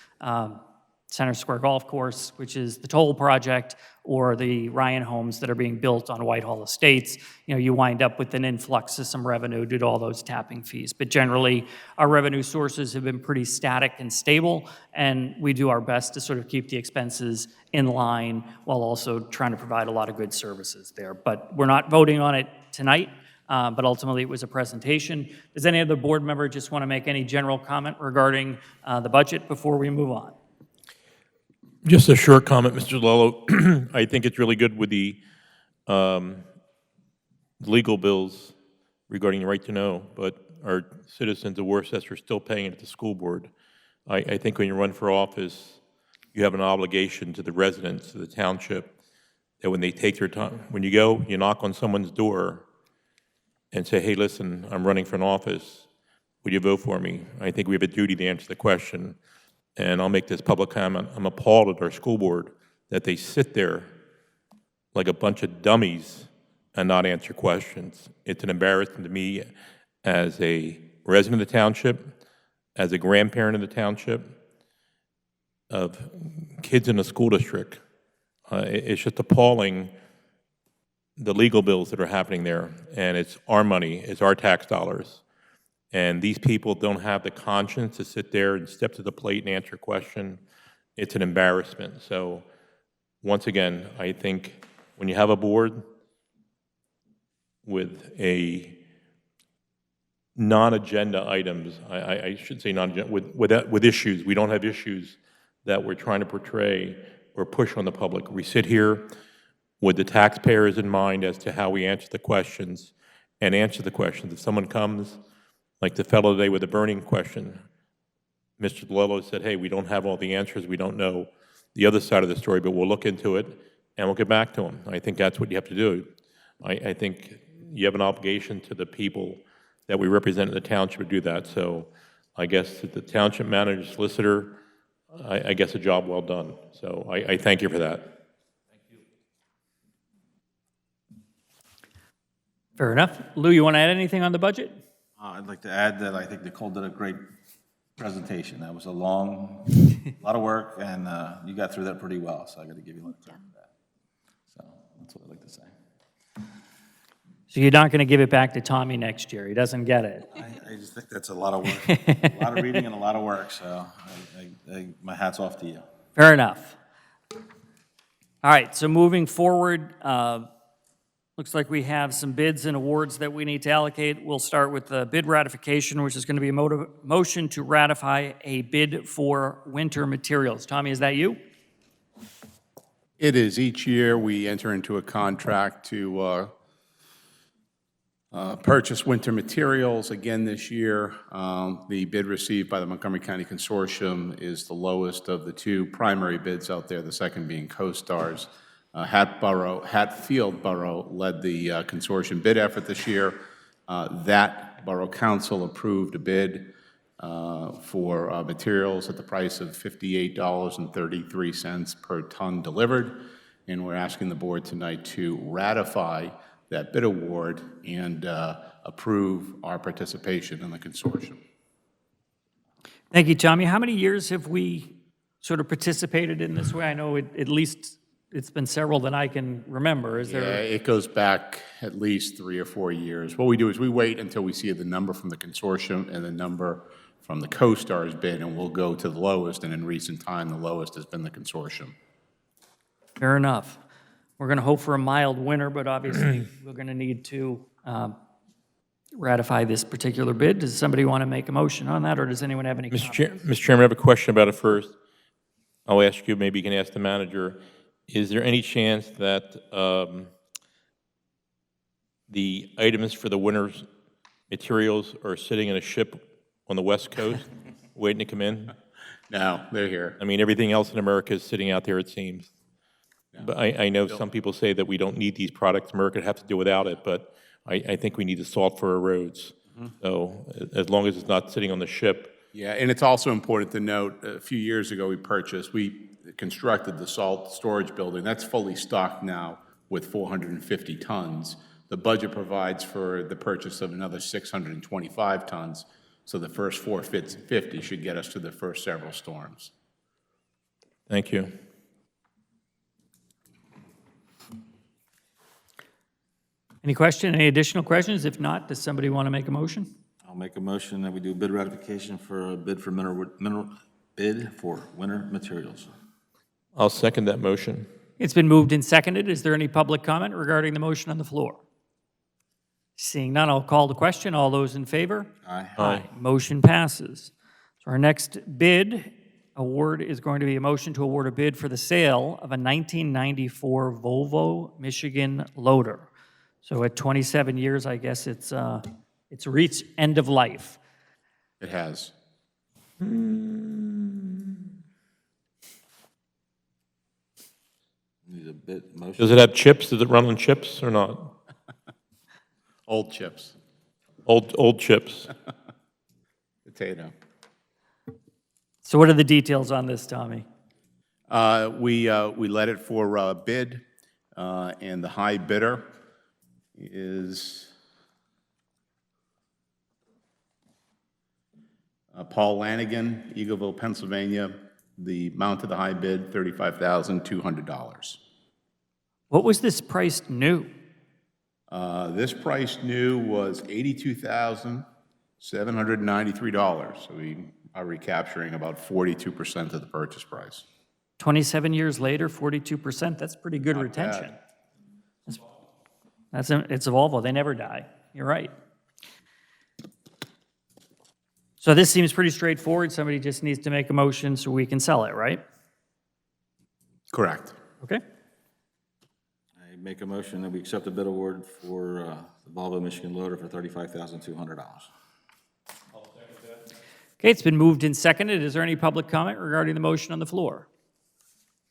Center Square Golf Course, which is the toll project, or the Ryan homes that are being built on Whitehall Estates. You wind up with an influx of some revenue due to all those tapping fees. But generally, our revenue sources have been pretty static and stable, and we do our best to sort of keep the expenses in line while also trying to provide a lot of good services there. But we're not voting on it tonight, but ultimately it was a presentation. Does any other board member just want to make any general comment regarding the budget before we move on? Just a short comment, Mr. Lello. I think it's really good with the legal bills regarding the right to know, but our citizens of Worcester are still paying it at the school board. I think when you run for office, you have an obligation to the residents of the township that when they take their time, when you go, you knock on someone's door and say, hey, listen, I'm running for an office. Would you vote for me? I think we have a duty to answer the question. And I'll make this public comment. I'm appalled at our school board that they sit there like a bunch of dummies and not answer questions. It's an embarrassment to me as a resident of the township, as a grandparent of the township, of kids in the school district. It's just appalling, the legal bills that are happening there. And it's our money, it's our tax dollars. And these people don't have the conscience to sit there and step to the plate and answer a question. It's an embarrassment. So once again, I think when you have a board with a non-agenda items, I should say non-agenda, with issues, we don't have issues that we're trying to portray or push on the public. We sit here with the taxpayers in mind as to how we answer the questions and answer the questions. If someone comes, like the fellow today with the burning question, Mr. DeLello said, hey, we don't have all the answers, we don't know the other side of the story, but we'll look into it and we'll get back to him. I think that's what you have to do. I think you have an obligation to the people that we represent in the township to do that. So I guess to the township manager, solicitor, I guess a job well done. So I thank you for that. Thank you. Fair enough. Lou, you want to add anything on the budget? I'd like to add that I think Nicole did a great presentation. That was a lot of work, and you got through that pretty well, so I got to give you a lot of credit for that. So that's what I'd like to say. So you're not going to give it back to Tommy next year? He doesn't get it? I just think that's a lot of work, a lot of reading and a lot of work, so my hat's off to you. Fair enough. All right, so moving forward, looks like we have some bids and awards that we need to allocate. We'll start with the bid ratification, which is going to be a motion to ratify a bid for winter materials. Tommy, is that you? It is. Each year, we enter into a contract to Purchase winter materials, again this year. The bid received by the Montgomery County Consortium is the lowest of the two primary bids out there, the second being CoStar's. Hatfield Borough led the consortium bid effort this year. That Borough Council approved a bid for materials at the price of $58.33 per ton delivered, and we're asking the board tonight to ratify that bid award and approve our participation in the consortium. Thank you, Tommy. How many years have we sort of participated in this way? I know at least it's been several that I can remember. Is Yeah, there? it goes back at least 3 or 4 years. What we do is we wait until we see the number from the consortium and the number from the CoStar's bid, and we'll go to the lowest, and in recent time, the lowest has been the consortium. Fair enough. We're going to hope for a mild winter, but obviously we're going to need to ratify this particular bid. Does somebody want to make a motion on that, or does anyone have any comments? Mr. Chairman, I have a question about it first. I'll ask you, maybe you can ask the manager. Is there any chance that the items for the winter's materials are sitting in a ship on the West Coast, waiting to come in? No, they're here. I mean, everything else in America is sitting out there, it seems. But I know some people say that we don't need these products. America would have to do without it, but I think we need the salt for our roads. So as long as it's not sitting on the ship. Yeah, and it's also important to note, a few years ago, we constructed the salt storage building. That's fully stocked now with 450 tons. The budget provides for the purchase of another 625 tons, so the first 450 should get us to the first several storms. Thank you. Any question, any additional questions? If not, does somebody want to make a motion? I'll make a motion that we do bid ratification for a bid for winter materials. I'll second that motion. It's been moved and seconded. Is there any public comment regarding the motion on the floor? Seeing none, I'll call the question. All those in favor? Aye. Aye. Motion passes. So our next bid award is going to be a motion to award a bid for the sale of a 1994 Volvo Michigan loader. So at 27 years, I guess it's reached end of life. It has. Need a bid motion. Does it have chips? Does it run on chips or not? Old chips, Old chips. potato. So what are the details on this, Tommy? We let it for bid, and the high bidder is Paul Lanigan, Eagleville, Pennsylvania. The amount of the high bid, $35,200. What was this priced new? This price new was $82,793. So we are recapturing about 42% of the purchase price. 27 years later, 42%, that's pretty good retention. It's a Volvo, they never die. You're right. So this seems pretty straightforward. Somebody just needs to make a motion so we can sell it, right? Correct. Okay. I make a motion that we accept the bid award for the Volvo Michigan loader for $35,200. Okay, it's been moved and seconded. Is there any public comment regarding the motion on the floor?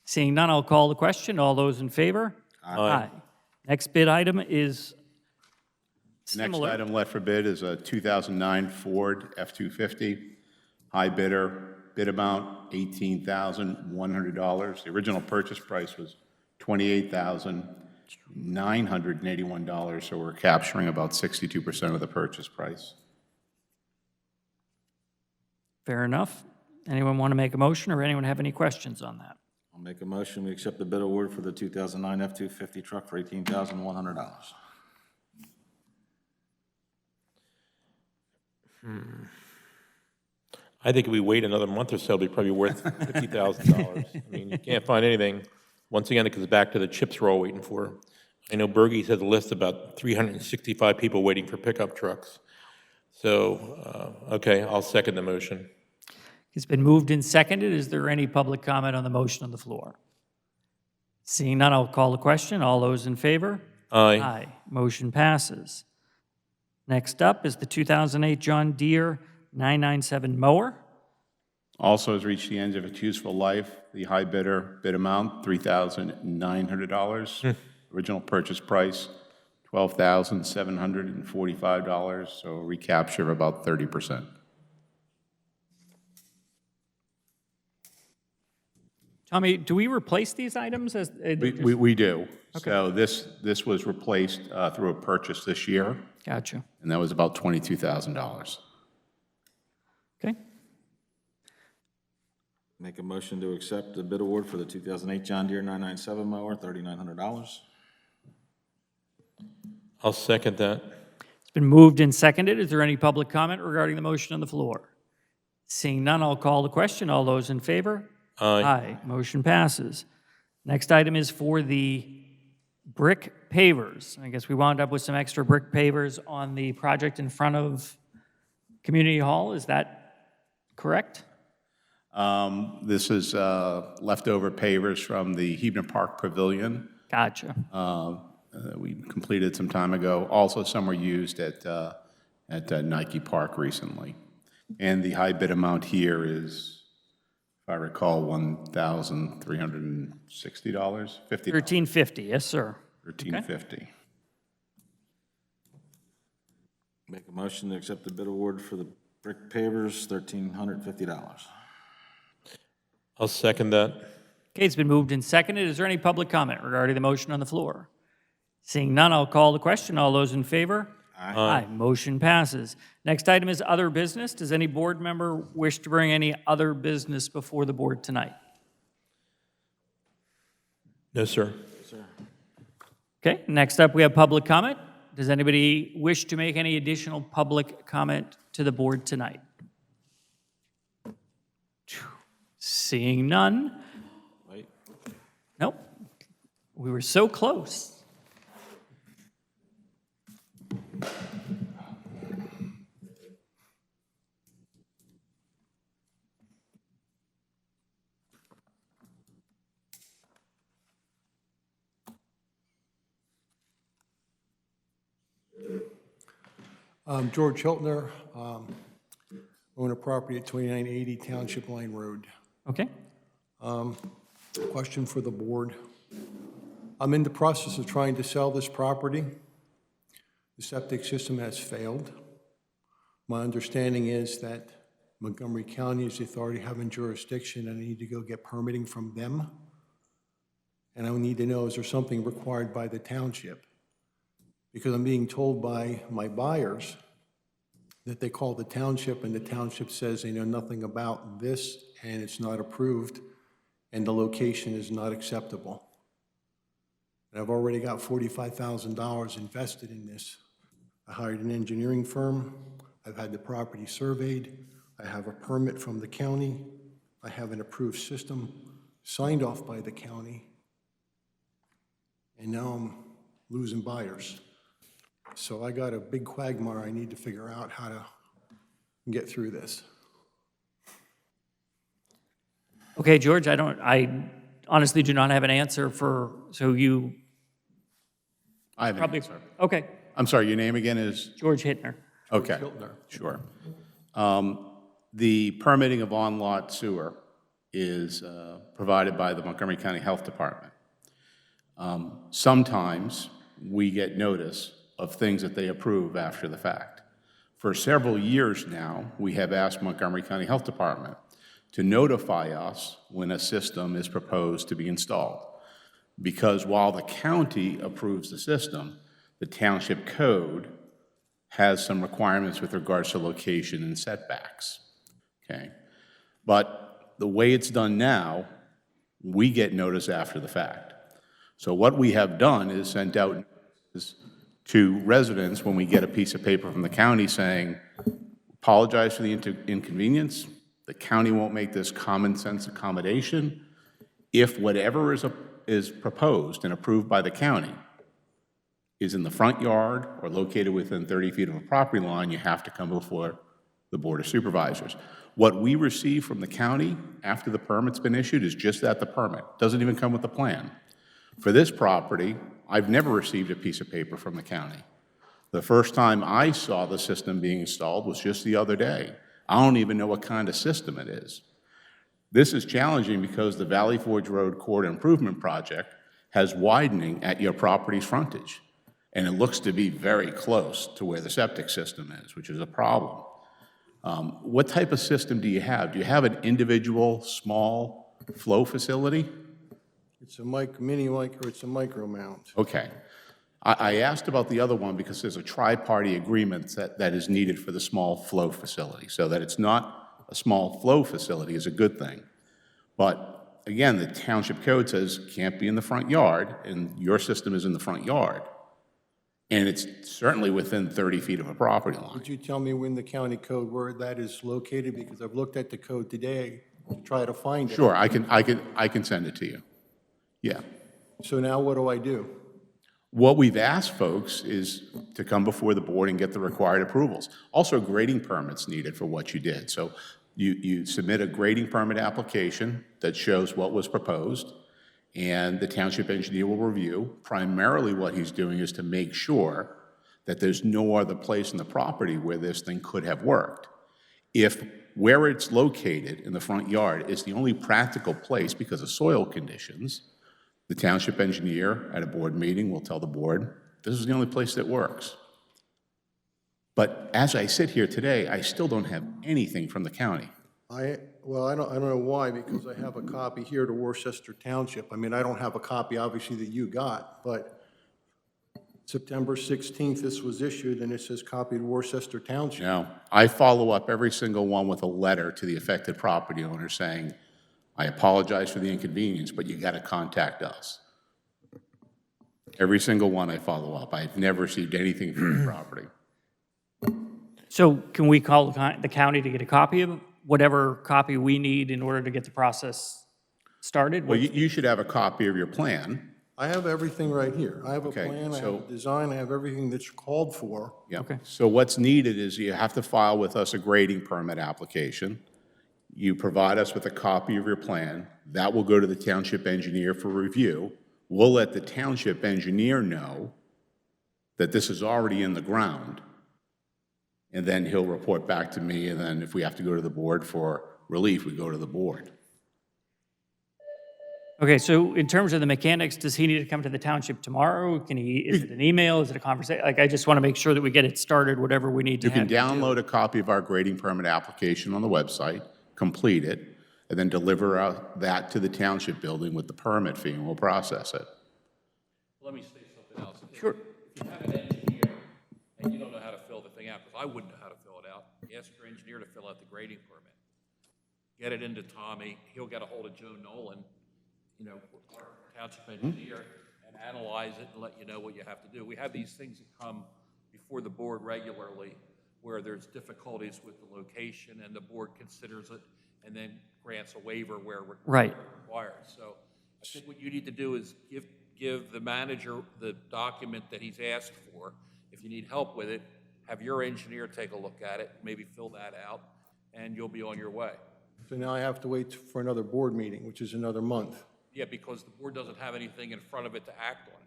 Seeing none, I'll call the question. All those in favor? Aye. Next bid item is similar. Next item left for bid is a 2009 Ford F-250. High bidder, bid amount $18,100. The original purchase price was $28,981, so we're capturing about 62% of the purchase price. Fair enough. Anyone want to make a motion, or anyone have any questions on that? I'll make a motion, we accept the bid award for the 2009 F-250 truck for $18,100. I think if we wait another month or so, it'll be probably worth $50,000. I mean, you can't find anything. Once again, it comes back to the chips we're all waiting for. I know Bergie's has a list about 365 people waiting for pickup trucks. So, okay, I'll second the motion. It's been moved and seconded. Is there any public comment on the motion on the floor? Seeing none, I'll call the question. All those in favor? Aye. Aye. Motion passes. Next up is the 2008 John Deere 997 mower. Also has reached the end of its useful life. The high bid amount, $3,900. Original purchase price, $12,745, so a recapture of about 30%. Tommy, do we replace these items as? We do. So this was replaced through a purchase this year, Gotcha. and that was about $22,000. Okay. Make a motion to accept the bid award for the 2008 John Deere 997 mower, $3,900. I'll second that. It's been moved and seconded. Is there any public comment regarding the motion on the floor? Seeing none, I'll call the question. All those in favor? Aye. Motion passes. Next item is for the brick pavers. I guess we wound up with some extra brick pavers on the project in front of Community Hall. Is that correct? This is leftover pavers from the Hebner Park Pavilion. Gotcha. We completed some time ago. Also, some were used at Nike Park recently. And the high bid amount here is, if I recall, $1,360, $50. $1,350, yes, sir. $1,350. Make a motion to accept the bid award for the brick pavers, $1,350. I'll second that. Okay, it's been moved and seconded. Is there any public comment regarding the motion on the floor? Seeing none, I'll call the question. All those in favor? Aye. Motion passes. Next item is other business. Does any board member wish to bring any other business before the board tonight? No, sir. Okay, next up, we have public comment. Does anybody wish to make any additional public comment to the board tonight? Seeing none. Wait. Nope. We were so close. George Hiltner, own a property at 2980 Township Line Road. Okay. Question for the board. I'm in the process of trying to sell this property. The septic system has failed. My understanding is that Montgomery County is the authority having jurisdiction, and I need to go get permitting from them. And I need to know, is there something required by the township? Because I'm being told by my buyers that they call the township, and the township says they know nothing about this, and it's not approved, and the location is not acceptable. And I've already got $45,000 invested in this. I hired an engineering firm. I've had the property surveyed. I have a permit from the county. I have an approved system signed off by the county. And now I'm losing buyers. So I got a big quagmire I need to figure out how to get through this. Okay, George, I honestly do not have an answer for, so you I have an probably, answer. okay, I'm sorry, your name again is? George Hittner. Okay, sure. The permitting of on-lot sewer is provided by the Montgomery County Health Department. Sometimes we get notice of things that they approve after the fact. For several years now, we have asked Montgomery County Health Department to notify us when a system is proposed to be installed. Because while the county approves the system, the township code has some requirements with regards to location and setbacks, okay? But the way it's done now, we get notice after the fact. So what we have done is sent out notices to residents when we get a piece of paper from the county saying, apologize for the inconvenience, the county won't make this common sense accommodation. If whatever is proposed and approved by the county is in the front yard or located within 30 feet of a property line, you have to come before the Board of Supervisors. What we receive from the county after the permit's been issued is just that, the permit. Doesn't even come with the plan. For this property, I've never received a piece of paper from the county. The first time I saw the system being installed was just the other day. I don't even know what kind of system it is. This is challenging because the Valley Forge Road Court Improvement Project has widening at your property's frontage, and it looks to be very close to where the septic system is, which is a problem. What type of system do you have? Do you have an individual small flow facility? It's a mini mic or it's a micro mount. Okay. I asked about the other one because there's a tri-party agreement that is needed for the small flow facility. So that it's not a small flow facility is a good thing. But again, the township code says can't be in the front yard, and your system is in the front yard. And it's certainly within 30 feet of a property line. Could you tell me when the county code where that is located? Because I've looked at the code today to try to find it. Sure, I can send it to you. Yeah. So now what do I do? What we've asked folks is to come before the board and get the required approvals. Also, grading permits needed for what you did. So you submit a grading permit application that shows what was proposed, and the township engineer will review. Primarily what he's doing is to make sure that there's no other place in the property where this thing could have worked. If where it's located in the front yard is the only practical place because of soil conditions, the township engineer at a board meeting will tell the board, this is the only place that works. But as I sit here today, I still don't have anything from the county. Well, I don't know why, because I have a copy here to Worcester Township. I mean, I don't have a copy, obviously, that you got, but September 16th, this was issued, and it says copy to Worcester Township. Now, I follow up every single one with a letter to the affected property owner saying, I apologize for the inconvenience, but you got to contact us. Every single one I follow up. I've never received anything from the property. So can we call the county to get a copy of whatever copy we need in order to get the process started? Well, you should have a copy of your plan. I have everything right here. I have a Okay, plan, I so- have a design, I have everything that's called for. Yeah. Okay. So what's needed is you have to file with us a grading permit application. You provide us with a copy of your plan. That will go to the township engineer for review. We'll let the township engineer know that this is already in the ground. And then he'll report back to me, and then if we have to go to the board for relief, we go to the board. Okay, so in terms of the mechanics, does he need to come to the township tomorrow? Is it an email? Is it a conversation? Like, I just want to make sure that we get it started, whatever we need to You can have. download a copy of our grading permit application on the website, complete it, and then deliver out that to the township building with the permit fee, and we'll process it. Let me say something else. Sure. If you have an engineer and you don't know how to fill the thing out, because I wouldn't know how to fill it out, ask your engineer to fill out the grading permit. Get it into Tommy, he'll get a hold of Joe Nolan, you know, our township engineer, and analyze it and let you know what you have to do. We have these things that come before the board regularly where there's difficulties with the location and the board considers it and then grants a waiver where Right. required. So I think what you need to do is give the manager the document that he's asked for. If you need help with it, have your engineer take a look at it, maybe fill that out, and you'll be on your way. So now I have to wait for another board meeting, which is another month. Yeah, because the board doesn't have anything in front of it to act on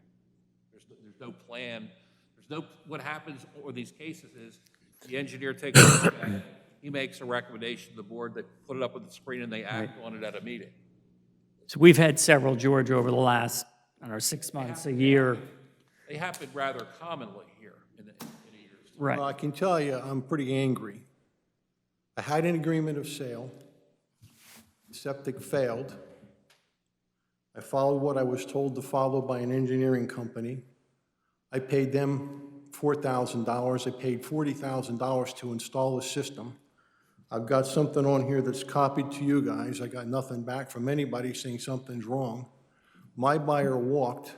it. There's no plan. What happens in these cases is the engineer takes a look at it, he makes a recommendation to the board, they put it up on the screen, and they act on it at a meeting. So we've had several, George, over the last, I don't know, 6 months, a year. They happen rather commonly here in a year's time. Right. Well, I can tell you, I'm pretty angry. I had an agreement of sale. Septic failed. I followed what I was told to follow by an engineering company. I paid them $4,000. I paid $40,000 to install a system. I've got something on here that's copied to you guys. I got nothing back from anybody saying something's wrong. My buyer walked.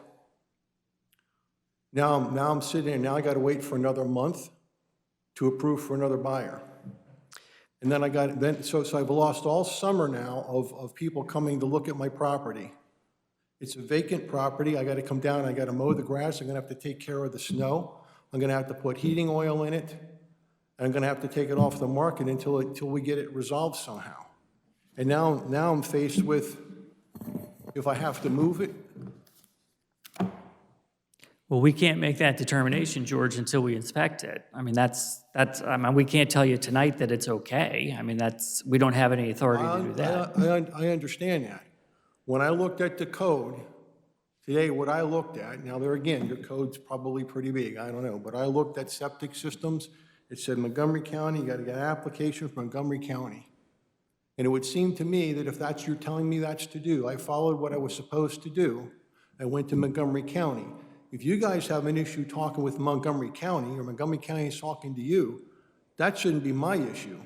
Now I'm sitting here, now I got to wait for another month to approve for another buyer. And then so I've lost all summer now of people coming to look at my property. It's a vacant property. I got to come down, I got to mow the grass, I'm going to have to take care of the snow. I'm going to have to put heating oil in it, and I'm going to have to take it off the market until we get it resolved somehow. And now I'm faced with, if I have to move it, Well, we can't make that determination, George, until we inspect it. I mean, I mean, we can't tell you tonight that it's okay. I mean, we don't have any authority to do that. I understand that. When I looked at the code, today, what I looked at, now there again, your code's probably pretty big, I don't know, but I looked at septic systems. It said Montgomery County, you got to get an application from Montgomery County. And it would seem to me that if that's you're telling me that's to do, I followed what I was supposed to do. I went to Montgomery County. If you guys have an issue talking with Montgomery County, or Montgomery County is talking to you, that shouldn't be my issue.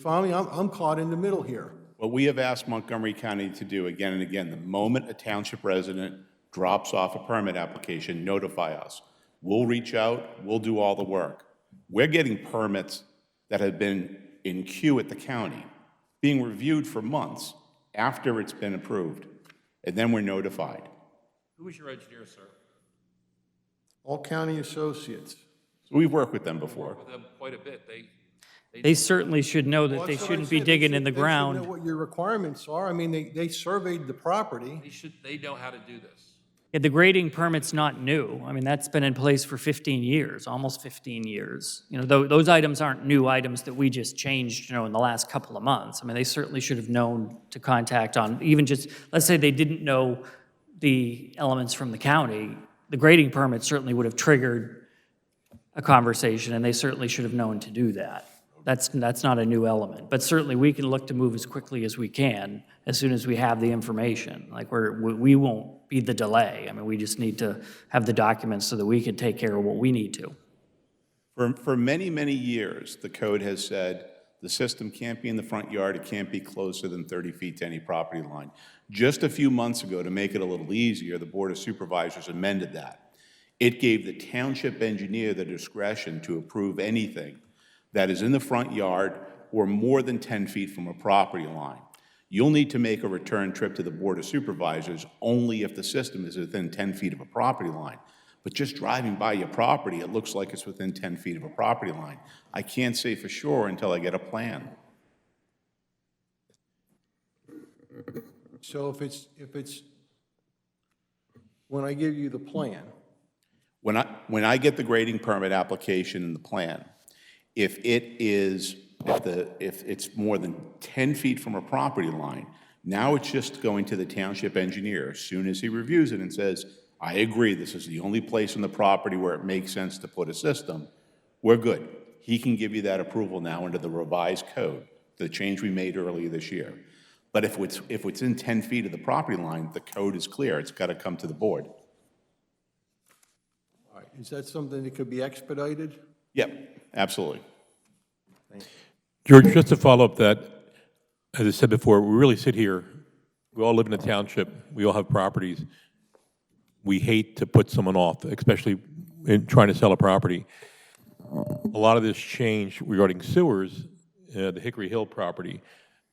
Finally, I'm caught in the middle here. What we have asked Montgomery County to do again and again, the moment a township resident drops off a permit application, notify us. We'll reach out, we'll do all the work. We're getting permits that have been in queue at the county, being reviewed for months after it's been approved, and then we're notified. Who was your engineer, sir? All county associates. So we've worked with them before. With them quite a bit. They certainly should know that Well, they that's what I shouldn't be said. digging in the They should ground. know what your requirements are. I mean, they surveyed the property. They know how to do this. Yeah, the grading permit's not new. I mean, that's been in place for 15 years, almost 15 years. You know, those items aren't new items that we just changed, you know, in the last couple of months. I mean, they certainly should have known to contact on, even just, let's say they didn't know the elements from the county, the grading permit certainly would have triggered a conversation, and they certainly should have known to do that. That's not a new element, but certainly we can look to move as quickly as we can as soon as we have the information. Like we won't be the delay. I mean, we just need to have the documents so that we can take care of what we need to. For many, many years, the code has said the system can't be in the front yard, it can't be closer than 30 feet to any property line. Just a few months ago, to make it a little easier, the Board of Supervisors amended that. It gave the township engineer the discretion to approve anything that is in the front yard or more than 10 feet from a property line. You'll need to make a return trip to the Board of Supervisors only if the system is within 10 feet of a property line. But just driving by your property, it looks like it's within 10 feet of a property line. I can't say for sure until I get a plan. So if it's, when I give you the plan, When I get the grading permit application and the plan, if it's more than 10 feet from a property line, now it's just going to the township engineer. As soon as he reviews it and says, I agree, this is the only place on the property where it makes sense to put a system, we're good. He can give you that approval now under the revised code, the change we made earlier this year. But if it's in 10 feet of the property line, the code is clear. It's got to come to the board. all right, is that something that could be expedited? Yep, absolutely. George, just to follow up that, as I said before, we really sit here, we all live in a township, we all have properties. We hate to put someone off, especially in trying to sell a property. A lot of this change regarding sewers, the Hickory Hill property,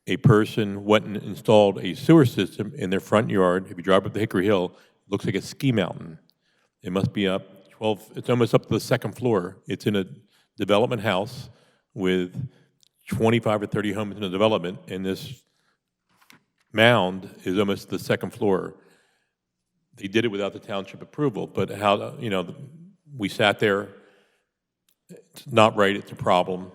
a person went and installed a sewer system in their front yard. If you drive up the Hickory Hill, it looks like a ski mountain. It must be up 12, it's almost up to the second floor. It's in a development house with 25 or 30 homes in the development, and this mound is almost the second floor. They did it without the township approval, but how, you know, we sat there, it's not right, it's a problem,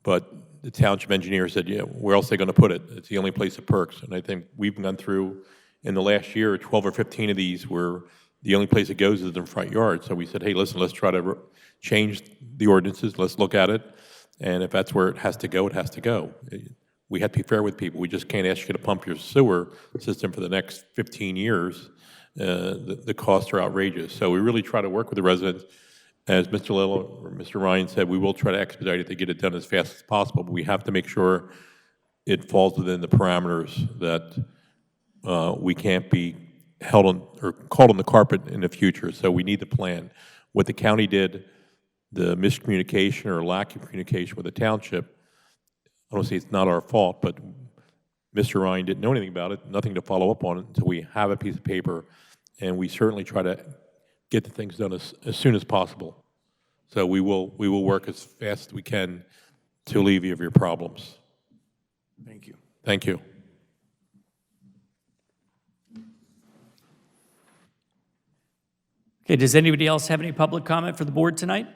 but the township engineer said, yeah, where else are they going to put it? It's the only place it perks. And I think we've gone through, in the last year, 12 or 15 of these where the only place it goes is in the front yard. So we said, hey, listen, let's try to change the ordinances, let's look at it, and if that's where it has to go, it has to go. We have to be fair with people. We just can't ask you to pump your sewer system for the next 15 years. The costs are outrageous. So we really try to work with the residents. As Mr. Little or Mr. Ryan said, we will try to expedite it to get it done as fast as possible, but we have to make sure it falls within the parameters that we can't be held on or called on the carpet in the future. So we need the plan. What the county did, the miscommunication or lack of communication with the township, I don't say it's not our fault, but Mr. Ryan didn't know anything about it, nothing to follow up on it until we have a piece of paper, and we certainly try to get the things done as soon as possible. So we will work as fast as we can to alleviate your problems. Thank you. Thank you. Okay, does anybody else have any public comment for the board tonight?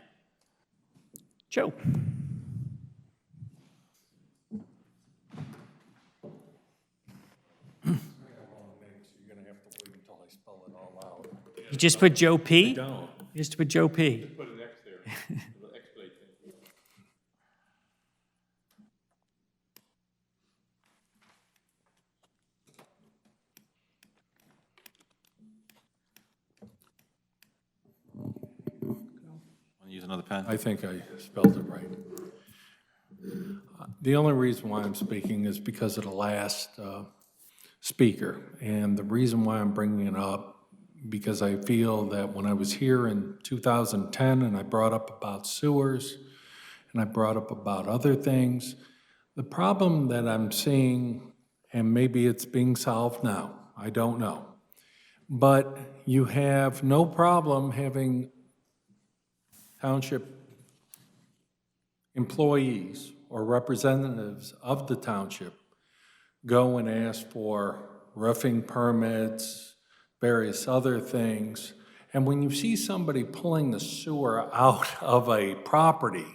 Joe? You just put Joe P? don't. You just put Joe P. Put an X there. Want to use another pen? I think I spelled it right. The only reason why I'm speaking is because of the last speaker. And the reason why I'm bringing it up, because I feel that when I was here in 2010 and I brought up about sewers and I brought up about other things, the problem that I'm seeing, and maybe it's being solved now, I don't know, but you have no problem having township employees or representatives of the township go and ask for roofing permits, various other things. And when you see somebody pulling the sewer out of a property,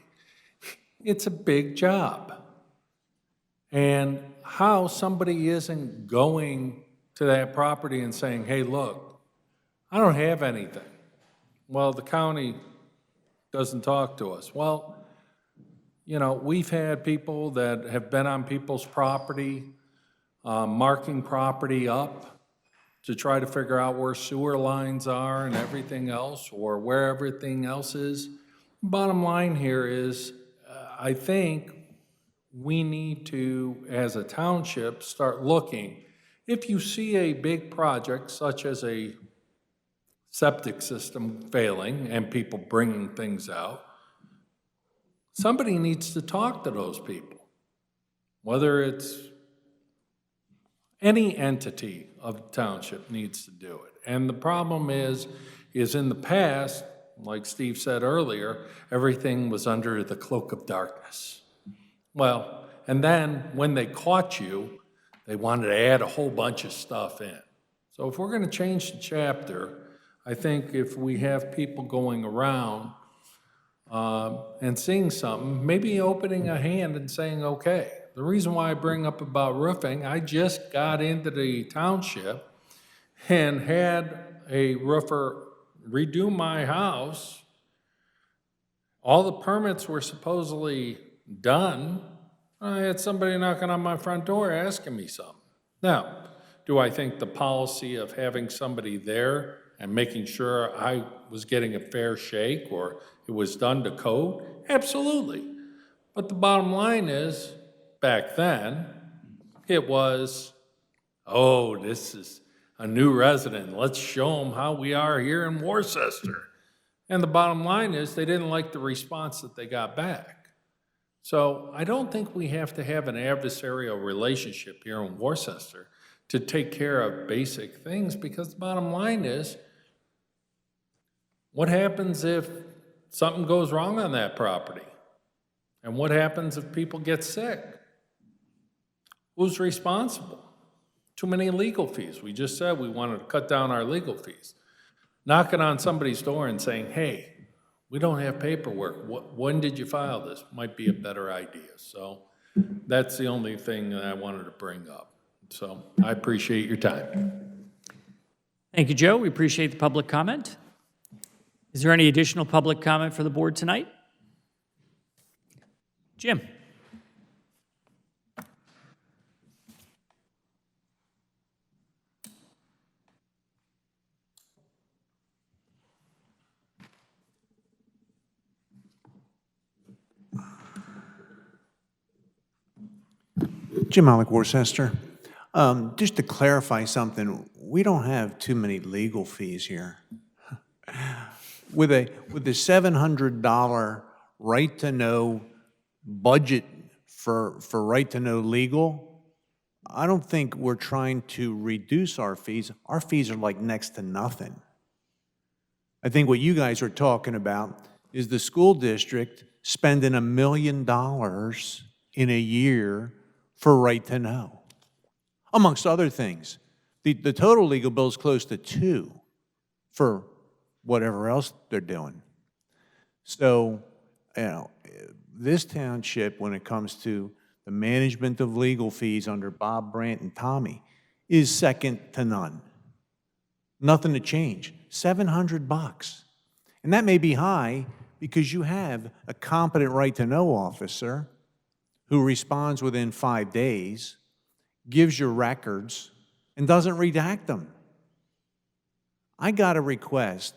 it's a big job. And how somebody isn't going to that property and saying, hey, look, I don't have anything. Well, the county doesn't talk to us. Well, you know, we've had people that have been on people's property, marking property up to try to figure out where sewer lines are and everything else, or where everything else is. Bottom line here is, I think we need to, as a township, start looking. If you see a big project, such as a septic system failing and people bringing things out, somebody needs to talk to those people, whether it's any entity of the township needs to do it. And the problem is in the past, like Steve said earlier, everything was under the cloak of darkness. Well, and then when they caught you, they wanted to add a whole bunch of stuff in. So if we're going to change the chapter, I think if we have people going around and seeing something, maybe opening a hand and saying, okay. The reason why I bring up about roofing, I just got into the township and had a roofer redo my house. All the permits were supposedly done. I had somebody knocking on my front door asking me something. Now, do I think the policy of having somebody there and making sure I was getting a fair shake or it was done to code? Absolutely. But the bottom line is, back then, it was, oh, this is a new resident. Let's show them how we are here in Worcester. And the bottom line is they didn't like the response that they got back. So I don't think we have to have an adversarial relationship here in Worcester to take care of basic things, because the bottom line is, what happens if something goes wrong on that property? And what happens if people get sick? Who's responsible? Too many legal fees. We just said we wanted to cut down our legal fees. Knocking on somebody's door and saying, hey, we don't have paperwork. When did you file this? Might be a better idea. So that's the only thing that I wanted to bring up. So I appreciate your time. Thank you, Joe. We appreciate the public comment. Is there any additional public comment for the board tonight? Jim? Jim Alec, Worcester. Just to clarify something, we don't have too many legal fees here. With a $700 right-to-know budget for right-to-know legal, I don't think we're trying to reduce our fees. Our fees are like next to nothing. I think what you guys are talking about is the school district spending $1 million in a year for right to know, amongst other things. The total legal bill is close to $2 million for whatever else they're doing. So, this township, when it comes to the management of legal fees under Bob Brandt and Tommy, is second to none. Nothing to change. $700. And that may be high because you have a competent right-to-know officer who responds within 5 days, gives you records, and doesn't redact them. I got a request.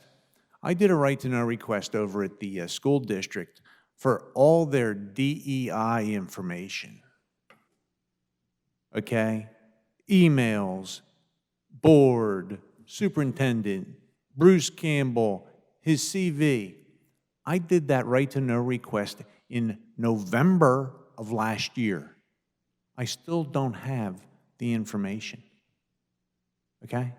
I did a right-to-know request over at the school district for all their DEI information. Okay? Emails, board, superintendent, Bruce Campbell, his CV. I did that right-to-know request in November of last year. I still don't have the information. Okay?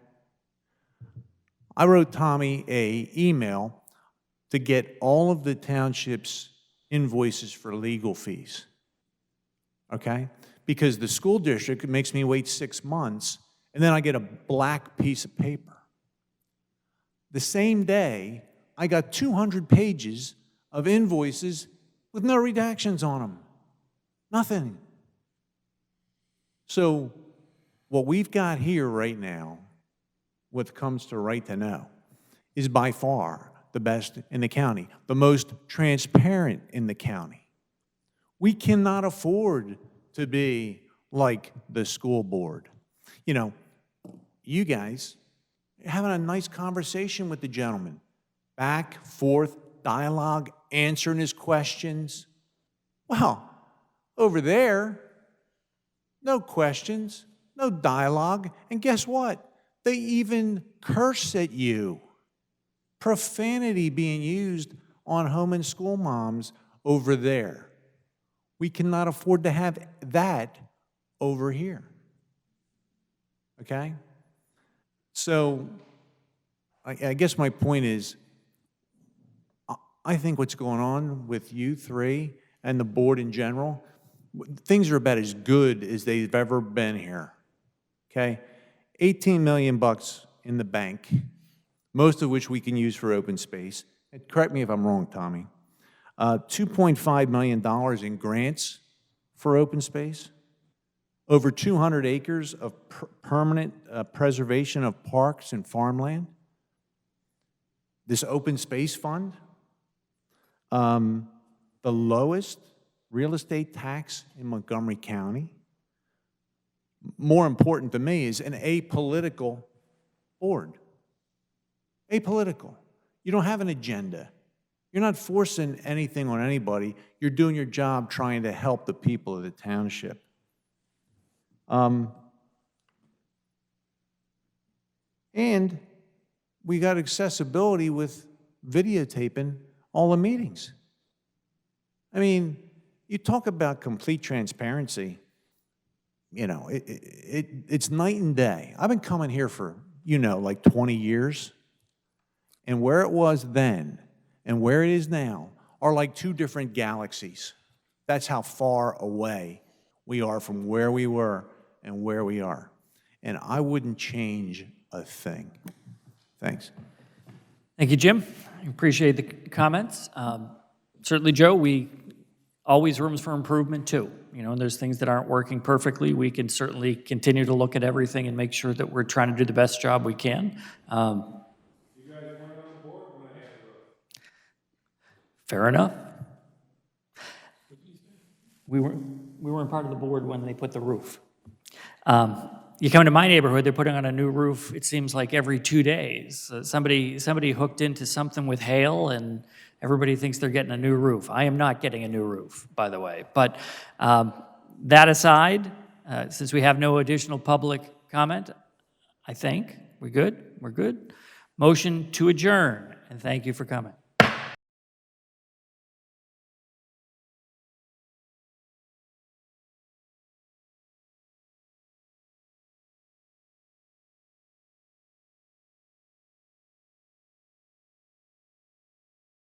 I wrote Tommy an email to get all of the township's invoices for legal fees. Okay? Because the school district makes me wait 6 months, and then I get a black piece of paper. The same day, I got 200 pages of invoices with no redactions on them. Nothing. So what we've got here right now, what comes to right to know, is by far the best in the county, the most transparent in the county. We cannot afford to be like the school board. You know, you guys are having a nice conversation with the gentleman. Back, forth, dialogue, answering his questions. Well, over there, no questions, no dialogue, and guess what? They even curse at you. Profanity being used on home and school moms over there. We cannot afford to have that over here. Okay? So, I guess my point is, I think what's going on with you three and the board in general, things are about as good as they've ever been here. Okay? 18 million bucks in the bank, most of which we can use for open space. And correct me if I'm wrong, Tommy. $2.5 million in grants for open space. Over 200 acres of permanent preservation of parks and farmland. This open space fund. The lowest real estate tax in Montgomery County. More important to me is an apolitical board. Apolitical. You don't have an agenda. You're not forcing anything on anybody. You're doing your job trying to help the people of the township. And we got accessibility with videotaping all the meetings. I mean, you talk about complete transparency. You know, it's night and day. I've been coming here for, like 20 years. And where it was then and where it is now are like two different galaxies. That's how far away we are from where we were and where we are. And I wouldn't change a thing. Thanks. Thank you, Jim. I appreciate the comments. Certainly, Joe, we always rooms for improvement too. And there's things that aren't working perfectly. We can certainly continue to look at everything and make sure that we're trying to do the best job we can. Fair enough. We weren't part of the board when they put the roof. You come to my neighborhood, they're putting on a new roof, it seems like every 2 days. Somebody hooked into something with hail, and everybody thinks they're getting a new roof. I am not getting a new roof, by the way. But that aside, since we have no additional public comment, I think we're good. We're good. Motion to adjourn, and thank you for coming.